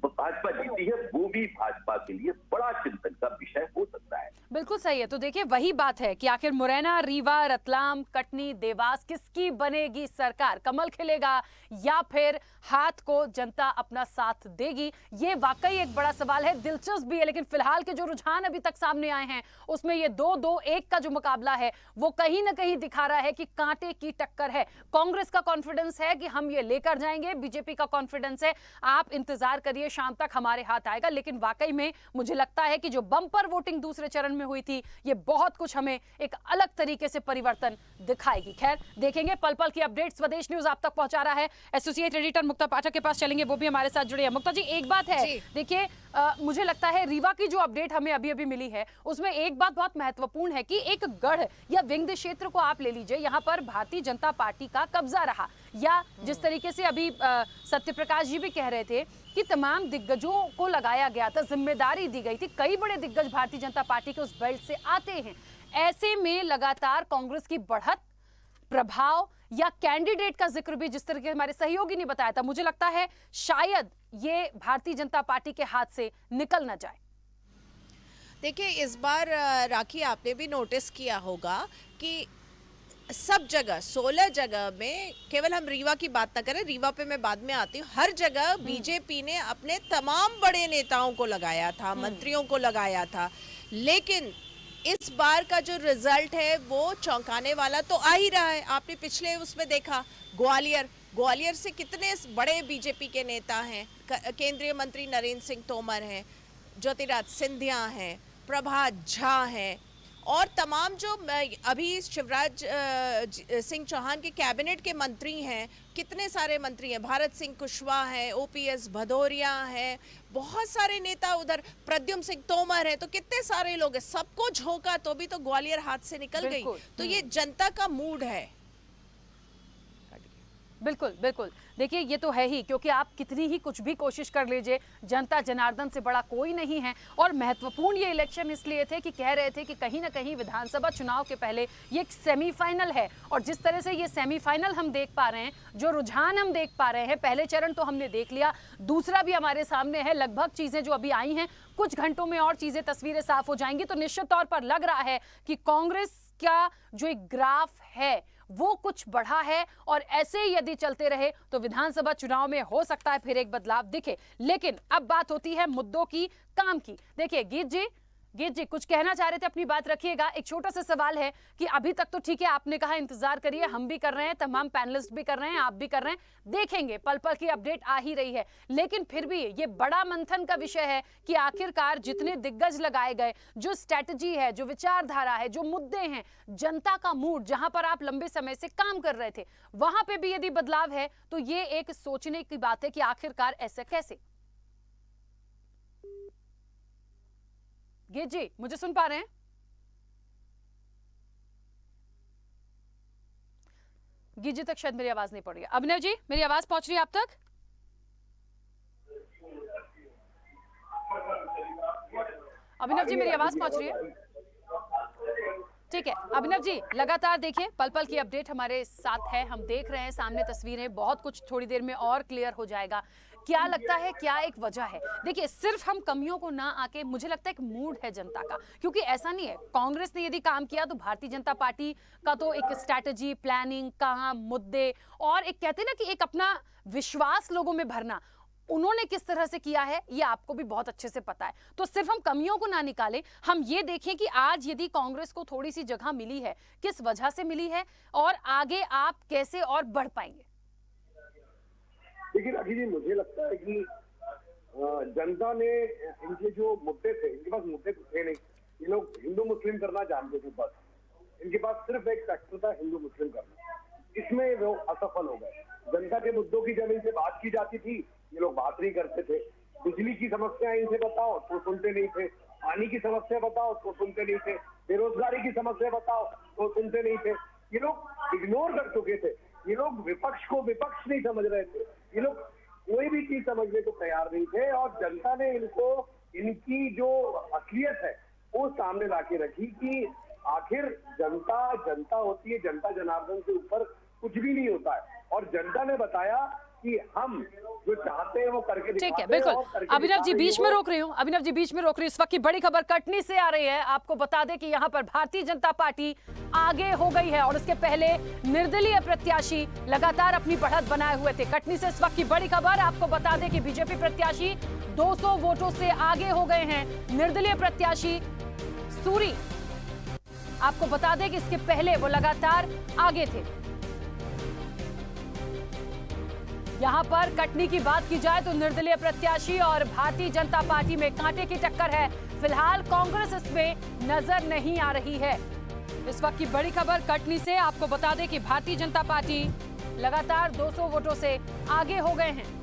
भाजपा जीती है, वो भी भाजपा के लिए बड़ा चिंतन का विषय हो सकता है। बिल्कुल सही है। तो देखिए वही बात है कि आखिर मुरैना, रीवा, रतलाम, कटनी, देवास किसकी बनेगी सरकार? कमल खिलेगा या फिर हाथ को जनता अपना साथ देगी? ये वाकई एक बड़ा सवाल है, दिलचस्प भी है। लेकिन फिलहाल के जो रुझान अभी तक सामने आए हैं उसमें ये 2-2-1 का जो मुकाबला है वो कहीं ना कहीं दिखा रहा है कि कांटे की टक्कर है। कांग्रेस का कॉन्फिडेंस है कि हम ये लेकर जाएंगे, बीजेपी का कॉन्फिडेंस है आप इंतजार करिए, शाम तक हमारे हाथ आएगा। लेकिन वाकई में मुझे लगता है कि जो बम्पर वोटिंग दूसरे चरण में हुई थी ये बहुत कुछ हमें एक अलग तरीके से परिवर्तन दिखाएगी। खैर देखेंगे, पल पल की अपडेट स्वदेश न्यूज आप तक पहुंचा रहा है। एसोसिएट एडिटर मुक्ता पाठक के पास चलेंगे, वो भी हमारे साथ जुड़े हैं। मुक्ता जी, एक बात है, देखिए मुझे लगता है रीवा की जो अपडेट हमें अभी अभी मिली है उसमें एक बात बहुत महत्वपूर्ण है कि एक गढ़ या विंध्य क्षेत्र को आप ले लीजिए, यहाँ पर भारतीय जनता पार्टी का कब्जा रहा, या जिस तरीके से अभी सत्यप्रकाश जी भी कह रहे थे कि तमाम दिग्गजों को लगाया गया था, जिम्मेदारी दी गई थी, कई बड़े दिग्गज भारतीय जनता पार्टी के उस बेल्ट से आते हैं। ऐसे में लगातार कांग्रेस की बढ़त, प्रभाव या कैंडिडेट का जिक्र भी जिस तरह के हमारे सहयोगी ने बताया था, मुझे लगता है शायद ये भारतीय जनता पार्टी के हाथ से निकल ना जाए। देखिए इस बार राखी आपने भी नोटिस किया होगा कि सब जगह 16 जगह में, केवल हम रीवा की बात ना करें, रीवा पे मैं बाद में आती हूँ, हर जगह बीजेपी ने अपने तमाम बड़े नेताओं को लगाया था, मंत्रियों को लगाया था। लेकिन इस बार का जो रिजल्ट है वो चौंकाने वाला तो आ ही रहा है। आपने पिछले उसमें देखा, ग्वालियर से कितने बड़े बीजेपी के नेता हैं, केंद्रीय मंत्री नरेंद्र सिंह तोमर हैं, ज्योतिरादित्य सिंधिया हैं, प्रभात झा हैं, और तमाम जो अभी शिवराज सिंह चौहान के कैबिनेट के मंत्री हैं, कितने सारे मंत्री हैं, भारत सिंह कुशवाहा हैं, ओपीएस भदौरिया हैं, बहुत सारे नेता, उधर प्रद्युम्न सिंह तोमर हैं, तो कितने सारे लोग हैं। सबको झोंका तो भी तो ग्वालियर हाथ से निकल गई। तो ये जनता का मूड है। बिल्कुल बिल्कुल, देखिए ये तो है ही, क्योंकि आप कितनी ही कुछ भी कोशिश कर लीजिए, जनता जनार्दन से बड़ा कोई नहीं है। और महत्वपूर्ण ये इलेक्शन इसलिए थे कि कह रहे थे कि कहीं ना कहीं विधानसभा चुनाव के पहले ये एक सेमीफाइनल है, और जिस तरह से ये सेमीफाइनल हम देख पा रहे हैं, जो रुझान हम देख पा रहे हैं, पहले चरण तो हमने देख लिया, दूसरा भी हमारे सामने है। लगभग चीजें जो अभी आई हैं, कुछ घंटों में और चीजें, तस्वीरें साफ हो जाएंगी। तो निश्चित तौर पर लग रहा है कि कांग्रेस का जो एक ग्राफ है वो कुछ बढ़ा है और ऐसे ही यदि चलते रहे तो विधानसभा चुनाव में हो सकता है फिर एक बदलाव दिखे। लेकिन अब बात होती है मुद्दों की, काम की। देखिए गीत जी कुछ कहना चाह रहे थे, अपनी बात रखिएगा। एक छोटा सा सवाल है कि अभी तक तो ठीक है, आपने कहा इंतजार करिए, हम भी कर रहे हैं, तमाम पैनलिस्ट भी कर रहे हैं, आप भी कर रहे हैं, देखेंगे, पल पल की अपडेट आ ही रही है। लेकिन फिर भी ये बड़ा मंथन का विषय है कि आखिरकार जितने दिग्गज लगाए गए, जो स्ट्रैटेजी है, जो विचारधारा है, जो मुद्दे हैं, जनता का मूड जहां पर आप लंबे समय से काम कर रहे थे, वहां पे भी यदि बदलाव है तो ये एक सोचने की बात है कि आखिरकार ऐसे कैसे। गीत जी मुझे सुन पा रहे हैं? गीत जी तक शायद मेरी आवाज नहीं पड़ रही है। अभिनव जी मेरी आवाज पहुंच रही है आप तक? अभिनव जी मेरी आवाज पहुंच रही है? ठीक है अभिनव जी, लगातार देखिए पल पल की अपडेट हमारे साथ है, हम देख रहे हैं सामने तस्वीरें, बहुत कुछ थोड़ी देर में और क्लियर हो जाएगा। क्या लगता है क्या एक वजह है? देखिए सिर्फ हम कमियों को ना आके, मुझे लगता है एक मूड है जनता का, क्योंकि ऐसा नहीं है कांग्रेस ने यदि काम किया तो भारतीय जनता पार्टी का तो एक स्ट्रैटेजी, प्लानिंग, काम, मुद्दे और एक कहते हैं ना कि एक अपना विश्वास लोगों में भरना, उन्होंने किस तरह से किया है ये आपको भी बहुत अच्छे से पता है। तो सिर्फ हम कमियों को ना निकालें, हम ये देखें कि आज यदि कांग्रेस को थोड़ी सी जगह मिली है, किस वजह से मिली है और आगे आप कैसे और बढ़ पाएंगे। देखिए राखी जी, मुझे लगता है कि जनता ने इनके जो मुद्दे थे, इनके पास मुद्दे थे नहीं, ये लोग हिंदू मुस्लिम करना जानते थे बस। इनके पास सिर्फ एक फैक्टर था, हिंदू मुस्लिम करना, इसमें वो असफल हो गए। जनता के मुद्दों की जब इनसे बात की जाती थी ये लोग बात नहीं करते थे। बिजली की समस्या इनसे बताओ तो सुनते नहीं थे, पानी की समस्या बताओ तो सुनते नहीं थे, बेरोजगारी की समस्या बताओ तो सुनते नहीं थे। ये लोग इग्नोर कर चुके थे, ये लोग विपक्ष को विपक्ष नहीं समझ रहे थे, ये लोग कोई भी चीज समझने को तैयार नहीं थे। और जनता ने इनको, इनकी जो असलियत है वो सामने लाके रखी कि आखिर जनता जनता होती है, जनता जनार्दन से ऊपर कुछ भी नहीं होता है। और जनता ने बताया कि हम जो चाहते हैं वो करके दिखाते हैं। ठीक है, बिल्कुल। अभिनव जी बीच में रोक रही हूँ, अभिनव जी बीच में रोक रही हूँ। इस वक्त की बड़ी खबर कटनी से आ रही है। आपको बता दें कि यहाँ पर भारतीय जनता पार्टी आगे हो गई है और उसके पहले निर्दलीय प्रत्याशी लगातार अपनी बढ़त बनाए हुए थे। कटनी से इस वक्त की बड़ी खबर, आपको बता दें कि बीजेपी प्रत्याशी 200 वोटों से आगे हो गए हैं। निर्दलीय प्रत्याशी सूरी, आपको बता दें कि इसके पहले वो लगातार आगे थे। यहां पर कटनी की बात की जाए तो निर्दलीय प्रत्याशी और भारतीय जनता पार्टी में कांटे की टक्कर है। फिलहाल कांग्रेस इसमें नजर नहीं आ रही है। इस वक्त की बड़ी खबर कटनी से, आपको बता दें कि भारतीय जनता पार्टी लगातार 200 वोटों से आगे हो गए हैं।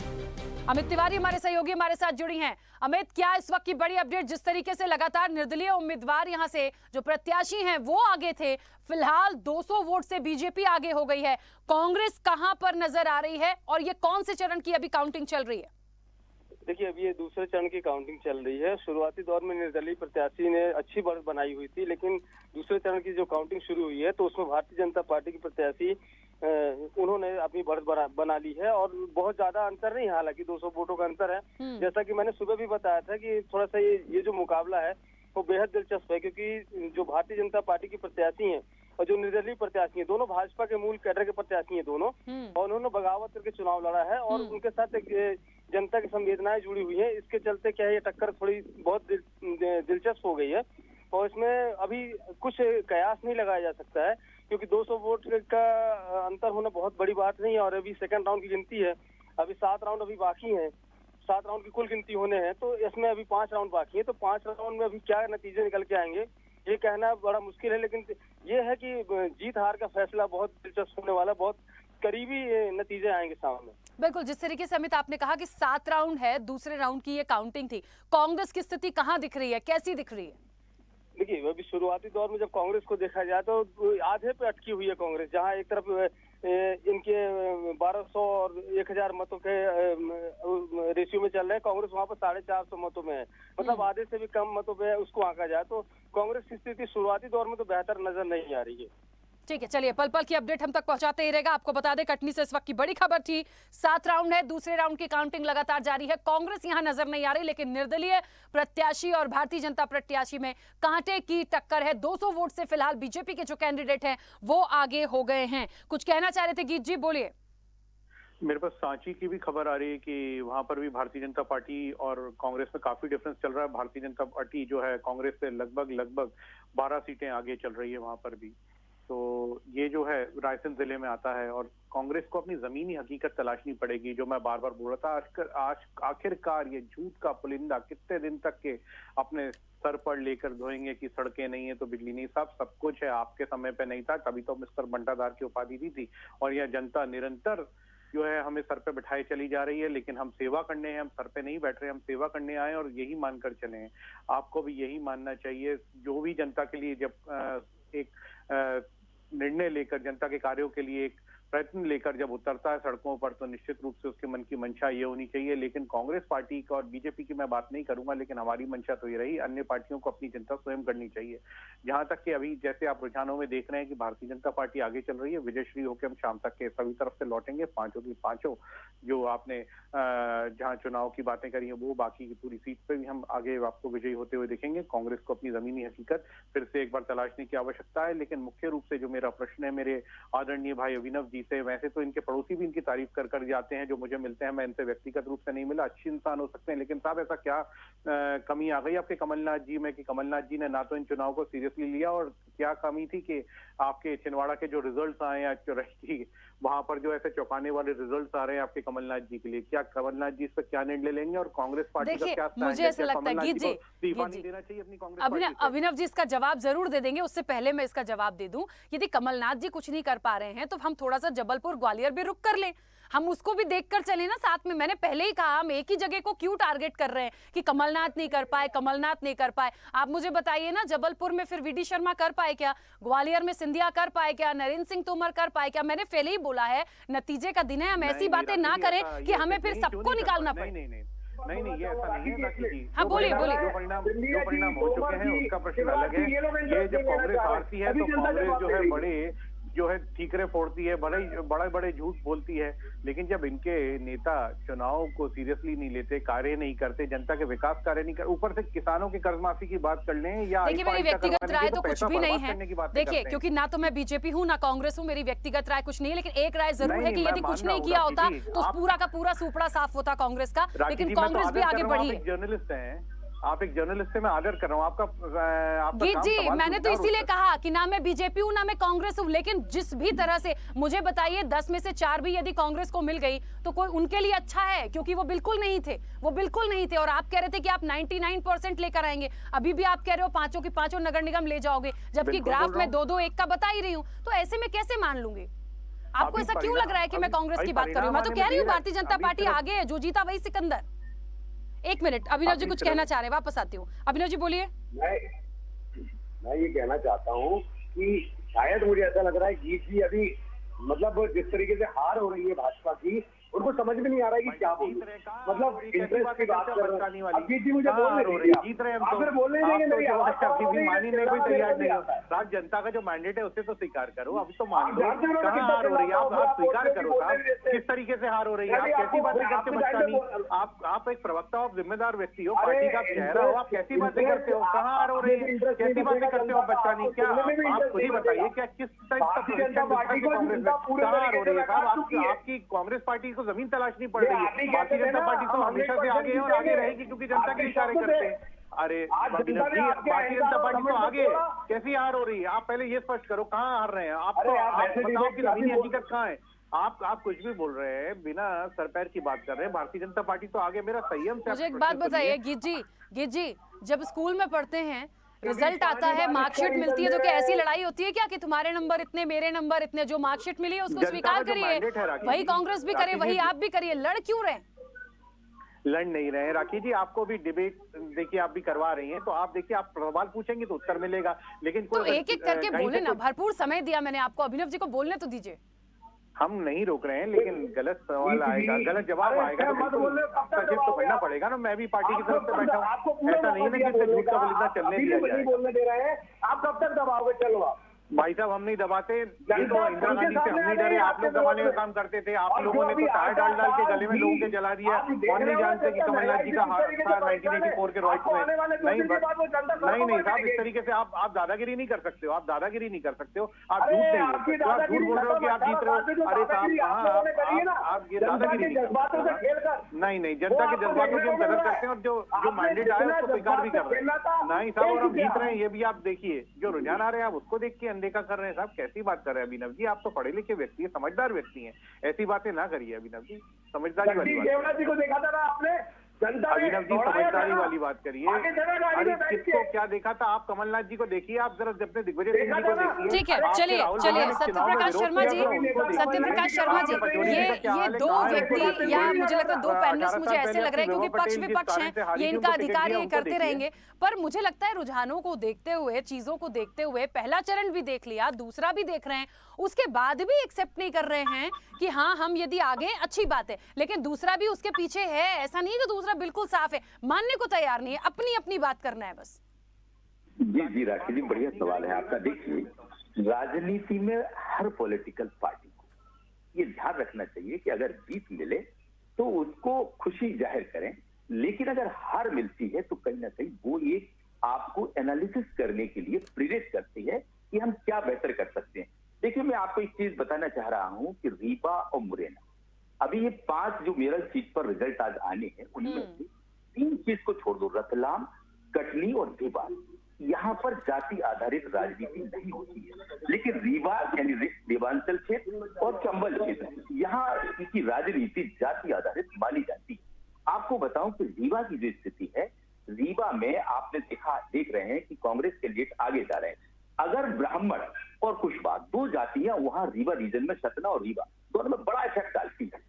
अमित तिवारी हमारे सहयोगी हमारे साथ जुड़ी हैं। अमित, क्या इस वक्त की बड़ी अपडेट, जिस तरीके से लगातार निर्दलीय उम्मीदवार यहां से जो प्रत्याशी हैं वो आगे थे, फिलहाल 200 वोट से बीजेपी आगे हो गई है, कांग्रेस कहां पर नजर आ रही है और ये कौन से चरण की अभी काउंटिंग चल रही है? देखिए अभी ये दूसरे चरण की काउंटिंग चल रही है। शुरुआती दौर में निर्दलीय प्रत्याशी ने अच्छी बढ़त बनाई हुई थी, लेकिन दूसरे चरण की जो काउंटिंग शुरू हुई है तो उसमें भारतीय जनता पार्टी के प्रत्याशी उन्होंने अपनी बढ़त बना ली है और बहुत ज्यादा अंतर नहीं, हालांकि 200 वोटों का अंतर है। जैसा कि मैंने सुबह भी बताया था कि थोड़ा सा ये जो मुकाबला है वो बेहद दिलचस्प है, क्योंकि जो भारतीय जनता पार्टी के प्रत्याशी हैं और जो निर्दलीय प्रत्याशी हैं, दोनों भाजपा के मूल कैडर के प्रत्याशी हैं दोनों, और उन्होंने बगावत करके चुनाव लड़ा है और उनके साथ एक जनता की संवेदनाएं जुड़ी हुई है। इसके चलते क्या है, ये टक्कर थोड़ी बहुत दिलचस्प हो गई है और इसमें अभी कुछ कयास नहीं लगाया जा सकता है, क्योंकि 200 वोट का अंतर होना बहुत बड़ी बात नहीं है। और अभी सेकंड राउंड की गिनती है, अभी 7 राउंड अभी बाकी हैं, 7 राउंड की कुल गिनती होने हैं, तो इसमें अभी 5 राउंड बाकी है। तो 5 राउंड में अभी क्या नतीजे निकल के आएंगे ये कहना बड़ा मुश्किल है, लेकिन ये है कि जीत हार का फैसला बहुत दिलचस्प होने वाला, बहुत करीबी नतीजे आएंगे सामने। बिल्कुल, जिस तरीके से अमित आपने कहा कि 7 राउंड है, दूसरे राउंड की ये काउंटिंग थी, कांग्रेस की स्थिति कहां दिख रही है, कैसी दिख रही है? देखिए अभी शुरुआती दौर में जब कांग्रेस को देखा जाए तो आधे पे अटकी हुई है कांग्रेस, जहां एक तरफ इनके 1200 और 1000 मतों के रेशियो में चल रहे हैं, कांग्रेस वहां पर 450 मतों में है, मतलब आधे से भी कम मतों पे उसको आंका जाए तो कांग्रेस की स्थिति शुरुआती दौर में तो बेहतर नजर नहीं आ रही है। ठीक है, चलिए पल पल की अपडेट हम तक पहुंचाते ही रहेगा। आपको बता दें कटनी से इस वक्त की बड़ी खबर थी, 7 राउंड है, दूसरे राउंड की काउंटिंग लगातार जारी है। कांग्रेस यहां नजर नहीं आ रही, लेकिन निर्दलीय प्रत्याशी और भारतीय जनता प्रत्याशी में कांटे की टक्कर है। 200 वोट से फिलहाल बीजेपी के जो कैंडिडेट हैं वो आगे हो गए हैं। कुछ कहना चाह रहे थे गीत जी, बोलिए। मेरे पास सांची की भी खबर आ रही है कि वहां पर भी भारतीय जनता पार्टी और कांग्रेस में काफी डिफरेंस चल रहा है। भारतीय जनता पार्टी जो है कांग्रेस से लगभग 12 सीटें आगे चल रही है वहां पर भी। तो ये जो है रायसेन जिले में आता है और कांग्रेस को अपनी जमीनी हकीकत तलाशनी पड़ेगी, जो मैं बार बार बोल रहा था। आखिरकार ये झूठ का पुलिंदा कितने दिन तक के अपने सर पर लेकर धोएंगे कि सड़कें नहीं है तो बिजली नहीं। साहब सब कुछ है, आपके समय पे नहीं था, तभी तो मिस्टर बंटाधार की उपाधि दी थी। और यह जनता निरंतर जो है हमें सर पे बिठाए चली जा रही है, लेकिन हम सेवा करने हैं, हम सर पे नहीं बैठ रहे, हम सेवा करने आए और यही मानकर चले हैं। आपको भी यही मानना चाहिए। जो भी जनता के लिए जब एक निर्णय लेकर, जनता के कार्यों के लिए एक प्रयत्न लेकर जब उतरता है सड़कों पर, तो निश्चित रूप से उसके मन की मंशा ये होनी चाहिए। लेकिन कांग्रेस पार्टी का और बीजेपी की मैं बात नहीं करूंगा, लेकिन हमारी मंशा तो ये रही, अन्य पार्टियों को अपनी चिंता स्वयं करनी चाहिए। जहां तक कि अभी जैसे आप रुझानों में देख रहे हैं कि भारतीय जनता पार्टी आगे चल रही है, विजयश्री होकर हम शाम तक के सभी तरफ से लौटेंगे। पांचों की पांचों जो आपने जहां चुनाव की बातें करी है वो बाकी की पूरी सीट पे भी हम आगे आपको विजयी होते हुए देखेंगे। कांग्रेस को अपनी जमीनी हकीकत फिर से एक बार तलाशने की आवश्यकता है। लेकिन मुख्य रूप से जो मेरा प्रश्न है मेरे आदरणीय भाई अभिनव जी से, वैसे तो इनके पड़ोसी भी इनकी तारीफ कर जाते हैं जो मुझे मिलते हैं, मैं इनसे व्यक्तिगत रूप से नहीं मिला, अच्छे इंसान हो सकते हैं, लेकिन साहब ऐसा क्या कमी आ गई आपके कमलनाथ जी में कि कमलनाथ जी ने ना तो इन चुनाव को सीरियसली लिया, और क्या कमी थी कि आपके छिंदवाड़ा के जो रिजल्ट्स आए हैं वहां पर जो ऐसे चौंकाने वाले रिजल्ट्स आ रहे हैं आपके कमलनाथ जी के लिए, क्या कमलनाथ जी इस पर क्या निर्णय लेंगे और कांग्रेस पार्टी का क्या स्टैंड है? मुझे ऐसा लगता है गीत जी, देना चाहिए अपनी कांग्रेस पार्टी को? अभिनव जी इसका जवाब जरूर दे देंगे, उससे पहले मैं इसका जवाब दे दूं। यदि कमलनाथ जी कुछ नहीं कर पा रहे हैं तो हम थोड़ा सा जबलपुर ग्वालियर भी रुक कर लें, हम उसको भी देखकर चले ना साथ में। मैंने पहले ही कहा हम एक ही जगह को क्यों टारगेट कर रहे हैं कि कमलनाथ नहीं कर पाए, कमलनाथ नहीं कर पाए। आप मुझे बताइए ना, जबलपुर में फिर वीडी शर्मा कर पाए क्या, ग्वालियर में सिंधिया कर पाए क्या, नरेंद्र सिंह तोमर कर पाए क्या? मैंने पहले ही बोला है नतीजे का दिन है, हम ऐसी बातें ना करें कि हमें फिर सबको निकालना पड़े। नहीं ये ऐसा नहीं है। हाँ बोलिए। जो परिणाम हो चुके हैं उसका प्रश्न अलग है। ये जब कांग्रेस हारती है तो कांग्रेस जो है बड़े ठीकरे फोड़ती है, बड़े झूठ बोलती है, लेकिन जब इनके नेता चुनाव को सीरियसली नहीं लेते, कार्य नहीं करते, जनता के विकास कार्य नहीं करते, ऊपर से किसानों की कर्ज माफी की बात कर लें या देखिए मेरी व्यक्तिगत राय तो कुछ भी नहीं है। देखिए क्योंकि ना तो मैं बीजेपी हूँ ना कांग्रेस हूँ, मेरी व्यक्तिगत राय कुछ नहीं है, लेकिन एक राय जरूर है कि यदि कुछ नहीं किया होता तो पूरा का पूरा सुपड़ा साफ होता कांग्रेस का, लेकिन कांग्रेस भी आगे बढ़ी है। जर्नलिस्ट हैं आप, एक जर्नलिस्ट से मैं आदर कर रहा हूँ आपका गीत जी, मैंने तो इसीलिए कहा कि ना मैं बीजेपी हूँ ना मैं कांग्रेस हूँ, लेकिन जिस भी तरह से मुझे बताइए 10 में से 4 भी यदि कांग्रेस को मिल गई तो कोई उनके लिए अच्छा है, क्योंकि वो बिल्कुल नहीं थे। और आप कह रहे थे कि आप 99% लेकर आएंगे, अभी भी आप कह रहे हो पांचों की पांचों नगर निगम ले जाओगे, जबकि ग्राफ में 2-2-1 का बता ही रही हूँ। तो ऐसे में कैसे मान लूंगी? आपको ऐसा क्यों लग रहा है कि मैं कांग्रेस की बात कर रही हूँ? मैं तो कह रही हूँ भारतीय जनता पार्टी आगे है, जो जीता वही सिकंदर। एक मिनट, अभिनव जी कुछ कहना चाह रहे हैं, वापस आती हूँ। अभिनव जी बोलिए। मैं ये कहना चाहता हूँ कि शायद मुझे ऐसा लग रहा है गीत जी अभी मतलब जिस तरीके से हार हो रही है भाजपा की, उनको समझ में नहीं आ रहा है कि क्या बोलूं। मतलब इंटरेस्ट की बात कर रहे हैं। अब गीत जी मुझे बोलने दीजिए, जीत रहे हम आप फिर बोलने देंगे मेरी आवाज मानने कोई तैयार नहीं होता। साहब जनता का जो मैंडेट है उसे तो स्वीकार करो, अभी तो मान लो कहाँ हार हो रही है, आप स्वीकार करो साहब किस तरीके से हार हो रही है, आप कैसी बातें करते बच्चानी, आप एक प्रवक्ता हो, जिम्मेदार व्यक्ति हो, पार्टी का चेहरा हो, आप कैसी बातें करते हो, कहाँ हार हो रही है, कैसी बातें करते हो बच्चानी? क्या आप खुद ही बताइए क्या किस टाइप का कांग्रेस कहाँ हार हो रही है? साहब आपकी कांग्रेस पार्टी को जमीन तलाशनी पड़ रही है। भारतीय जनता पार्टी तो हमेशा से आगे है और आगे रहेगी क्योंकि जनता के लिए कार्य करते हैं। अरे भारतीय जनता पार्टी तो आगे कैसी हार हो रही है? आप पहले ये स्पष्ट करो कहाँ हार रहे हैं आप, तो आप बताओ कि जमीनी हकीकत कहाँ है? आप कुछ भी बोल रहे हैं, बिना सर पैर की बात कर रहे हैं। भारतीय जनता पार्टी तो आगे, मेरा संयम से। मुझे एक बात बताइए गीत जी, जब स्कूल में पढ़ते हैं रिजल्ट आता है, मार्कशीट मिलती है, तो क्या ऐसी लड़ाई होती है क्या कि तुम्हारे नंबर इतने मेरे नंबर इतने, जो मार्कशीट मिली है उसको स्वीकार करिए, वही कांग्रेस भी करे, वही आप भी करिए, लड़ क्यों रहे? लड़ नहीं रहे हैं राखी जी, आपको भी डिबेट देखिए आप भी करवा रही हैं, तो आप देखिए आप सवाल पूछेंगे तो उत्तर मिलेगा, लेकिन तो एक एक करके बोले ना, भरपूर समय दिया मैंने आपको, अभिनव जी को बोलने तो दीजिए। हम नहीं रोक रहे हैं, लेकिन गलत सवाल आएगा, गलत जवाब आएगा तो सचेत तो करना पड़ेगा ना। मैं भी पार्टी की तरफ से बैठा हूँ, ऐसा नहीं है ना कि झूठ का बलिदा चलने दिया जाए। बोलने दे रहे हैं आप, कब तक दबाओगे? चलो आप भाई साहब हम नहीं दबाते, ये तो इंदिरा गांधी से हम नहीं डरे, आप लोग दबाने का काम करते थे। आप लोगों ने तो टायर डाल डाल के गले में लोगों के जला दिया। कौन नहीं जानते कि कमलनाथ जी का हाथ था 1984 के रॉयट्स में। नहीं साहब, इस तरीके से आप दादागिरी नहीं कर सकते हो, आप दादागिरी नहीं कर सकते हो, आप झूठ नहीं बोल सकते, आप झूठ बोल रहे हो कि आप जीत रहे हो। अरे साहब आप ये दादागिरी नहीं, जनता के जज्बातों की हम कदर करते हैं, और जो मैंडेट आया उसको स्वीकार भी कर रहे हैं। नहीं साहब, और हम जीत रहे हैं, ये भी आप देखिए, जो रुझान आ रहे हैं आप उसको देख के अनदेखा कर रहे हैं। साहब कैसी बात कर रहे हैं अभिनव जी, आप तो पढ़े लिखे व्यक्ति है, समझदार व्यक्ति हैं, ऐसी बातें ना करिए अभिनव जी, समझदारी वाली बात जी को देखा था ना आपने, अभिनव जी समझदारी वाली बात करिए। अरे किसको क्या देखा था, आप कमलनाथ जी को देखिए, आप जरा अपने दिग्विजय सिंह जी को देखिए। ठीक है, चलिए सत्यप्रकाश शर्मा जी, ये दो व्यक्ति या मुझे लगता है दो पैनलिस्ट मुझे ऐसे लग रहे हैं, क्योंकि पक्ष विपक्ष हैं, ये इनका अधिकार ये करते रहेंगे, पर मुझे लगता है रुझानों को देखते हुए, चीजों को देखते हुए, पहला चरण भी देख लिया, दूसरा भी देख रहे हैं, उसके बाद भी एक्सेप्ट नहीं कर रहे हैं कि हाँ हम यदि आगे अच्छी बात है, लेकिन दूसरा भी उसके पीछे है, ऐसा नहीं कि दूसरा बिल्कुल साफ है, मानने को तैयार नहीं है, अपनी अपनी बात करना है बस। जी राखी जी, बढ़िया सवाल है आपका। देखिए, राजनीति में हर पॉलिटिकल पार्टी को ये ध्यान रखना चाहिए कि अगर जीत मिले तो उसको खुशी जाहिर करें, लेकिन अगर हार मिलती है तो कहीं ना कहीं वो एक आपको एनालिसिस करने के लिए प्रेरित करती है कि हम क्या बेहतर कर सकते हैं। देखिए, मैं आपको एक चीज बताना चाह रहा हूं कि रीवा और मुरैना, अभी ये 5 जो मेरठ सीट पर रिजल्ट आज आने हैं, उनमें से 3 चीज को छोड़ दो, रतलाम, कटनी और देवास, यहाँ पर जाति आधारित राजनीति नहीं होती है, लेकिन रीवा यानी देवांचल क्षेत्र और चंबल क्षेत्र, यहाँ की राजनीति जाति आधारित मानी जाती है। आपको बताऊं कि रीवा की जो स्थिति है, रीवा में आपने देख रहे हैं कि कांग्रेस कैंडिडेट आगे जा रहे हैं। अगर ब्राह्मण और कुशवाहा, 2 जातियां वहां रीवा रीजन में, सतना और रीवा दोनों में बड़ा इफेक्ट डालती है।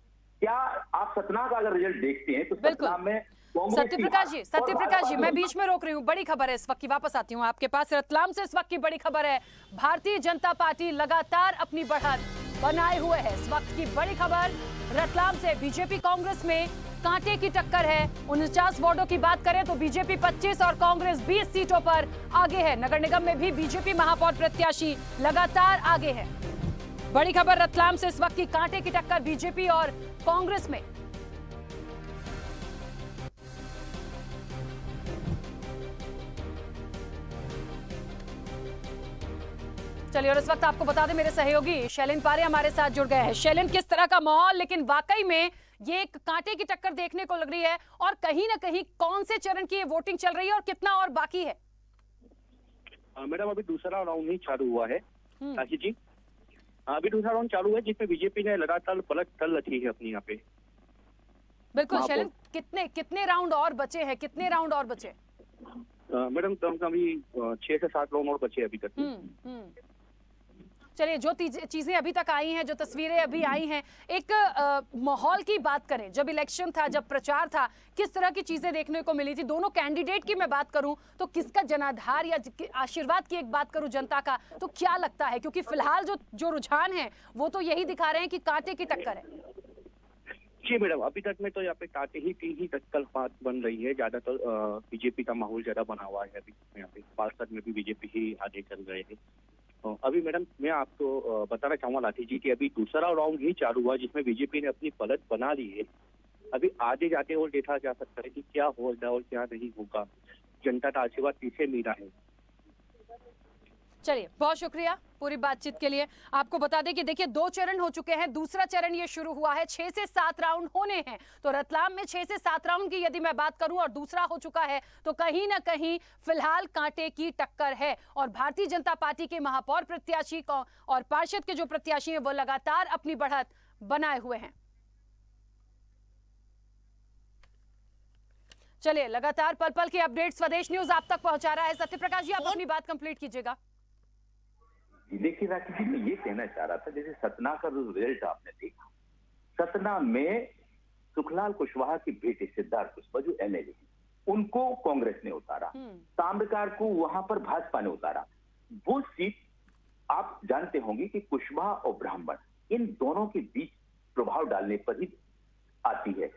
क्या आप सतना का अगर रिजल्ट देखते हैं तो सतना में सत्यप्रकाश जी, मैं बीच में रोक रही हूँ, बड़ी खबर है इस वक्त की, वापस आती हूँ आपके पास। रतलाम से इस वक्त की बड़ी खबर है, भारतीय जनता पार्टी लगातार अपनी बढ़त बनाए हुए है। इस वक्त की बड़ी खबर रतलाम से, बीजेपी कांग्रेस में कांटे की टक्कर है। 49 वार्डों की बात करें तो बीजेपी 25 और कांग्रेस 20 सीटों पर आगे है। नगर निगम में भी बीजेपी महापौर प्रत्याशी लगातार आगे है। बड़ी खबर रतलाम से इस वक्त की, कांटे की टक्कर बीजेपी और कांग्रेस में। चलिए, और इस वक्त आपको बता दें, मेरे सहयोगी शैलेन पारे हमारे साथ जुड़ गए हैं। शैलेन, किस तरह का माहौल, लेकिन वाकई में ये एक कांटे की टक्कर देखने को लग रही है, और कहीं ना कहीं कौन से चरण की ये वोटिंग चल रही है और कितना और बाकी है? मैडम, अभी दूसरा राउंड ही चालू हुआ है राखी जी, अभी दूसरा राउंड चालू है जिसमें बीजेपी ने लगातार पलट कर रखी है अपनी यहाँ पे। बिल्कुल शैलेन, कितने राउंड और बचे हैं, कितने राउंड और बचे? मैडम कम से कम 6 से 7 राउंड और बचे अभी तक। चलिए, जो चीजें अभी तक आई हैं, जो तस्वीरें अभी आई हैं, एक माहौल की बात करें, जब इलेक्शन था, जब प्रचार था, किस तरह की चीजें देखने को मिली थी? दोनों कैंडिडेट की मैं बात करूं तो किसका जनाधार या आशीर्वाद की एक बात करूं जनता का, तो क्या लगता है? क्योंकि फिलहाल जो रुझान है वो तो यही दिखा रहे हैं कि कांटे की टक्कर है। जी मैडम, अभी तक में तो यहाँ पे कांटे ही टक्कर बात बन रही है। ज्यादातर बीजेपी का माहौल ज्यादा बना हुआ है अभी यहाँ पे, पार्षद में भी बीजेपी ही आगे चल रहे हैं। अभी मैडम मैं आपको बताना चाहूंगा लाठी जी कि अभी दूसरा राउंड ही चालू हुआ जिसमें बीजेपी ने अपनी पलट बना ली है। अभी आगे जाते और देखा जा सकता है कि क्या होगा और क्या नहीं होगा। जनता का आशीर्वाद पीछे मिला है। चलिए, बहुत शुक्रिया पूरी बातचीत के लिए। आपको बता दें कि देखिए 2 चरण हो चुके हैं, दूसरा चरण ये शुरू हुआ है, 6 से 7 राउंड होने हैं। तो रतलाम में 6 से 7 राउंड की यदि मैं बात करूं और दूसरा हो चुका है, तो कहीं ना कहीं फिलहाल कांटे की टक्कर है। और भारतीय जनता पार्टी के महापौर प्रत्याशी और पार्षद के जो प्रत्याशी हैं वो लगातार अपनी बढ़त बनाए हुए हैं। चलिए, लगातार पल पल के अपडेट स्वदेश न्यूज आप तक पहुंचा रहा है। सत्यप्रकाश जी, आप अपनी बात कंप्लीट कीजिएगा। देखिए राखी जी, मैं ये कहना चाह रहा था, जैसे सतना का जो रिजल्ट आपने देखा, सतना में सुखलाल कुशवाहा की बेटे सिद्धार्थ कुशवाहा जो एमएलए, उनको कांग्रेस ने उतारा, ताम्रकार को वहां पर भाजपा ने उतारा। वो सीट आप जानते होंगे कि कुशवाहा और ब्राह्मण, इन दोनों के बीच प्रभाव डालने पर ही आती है।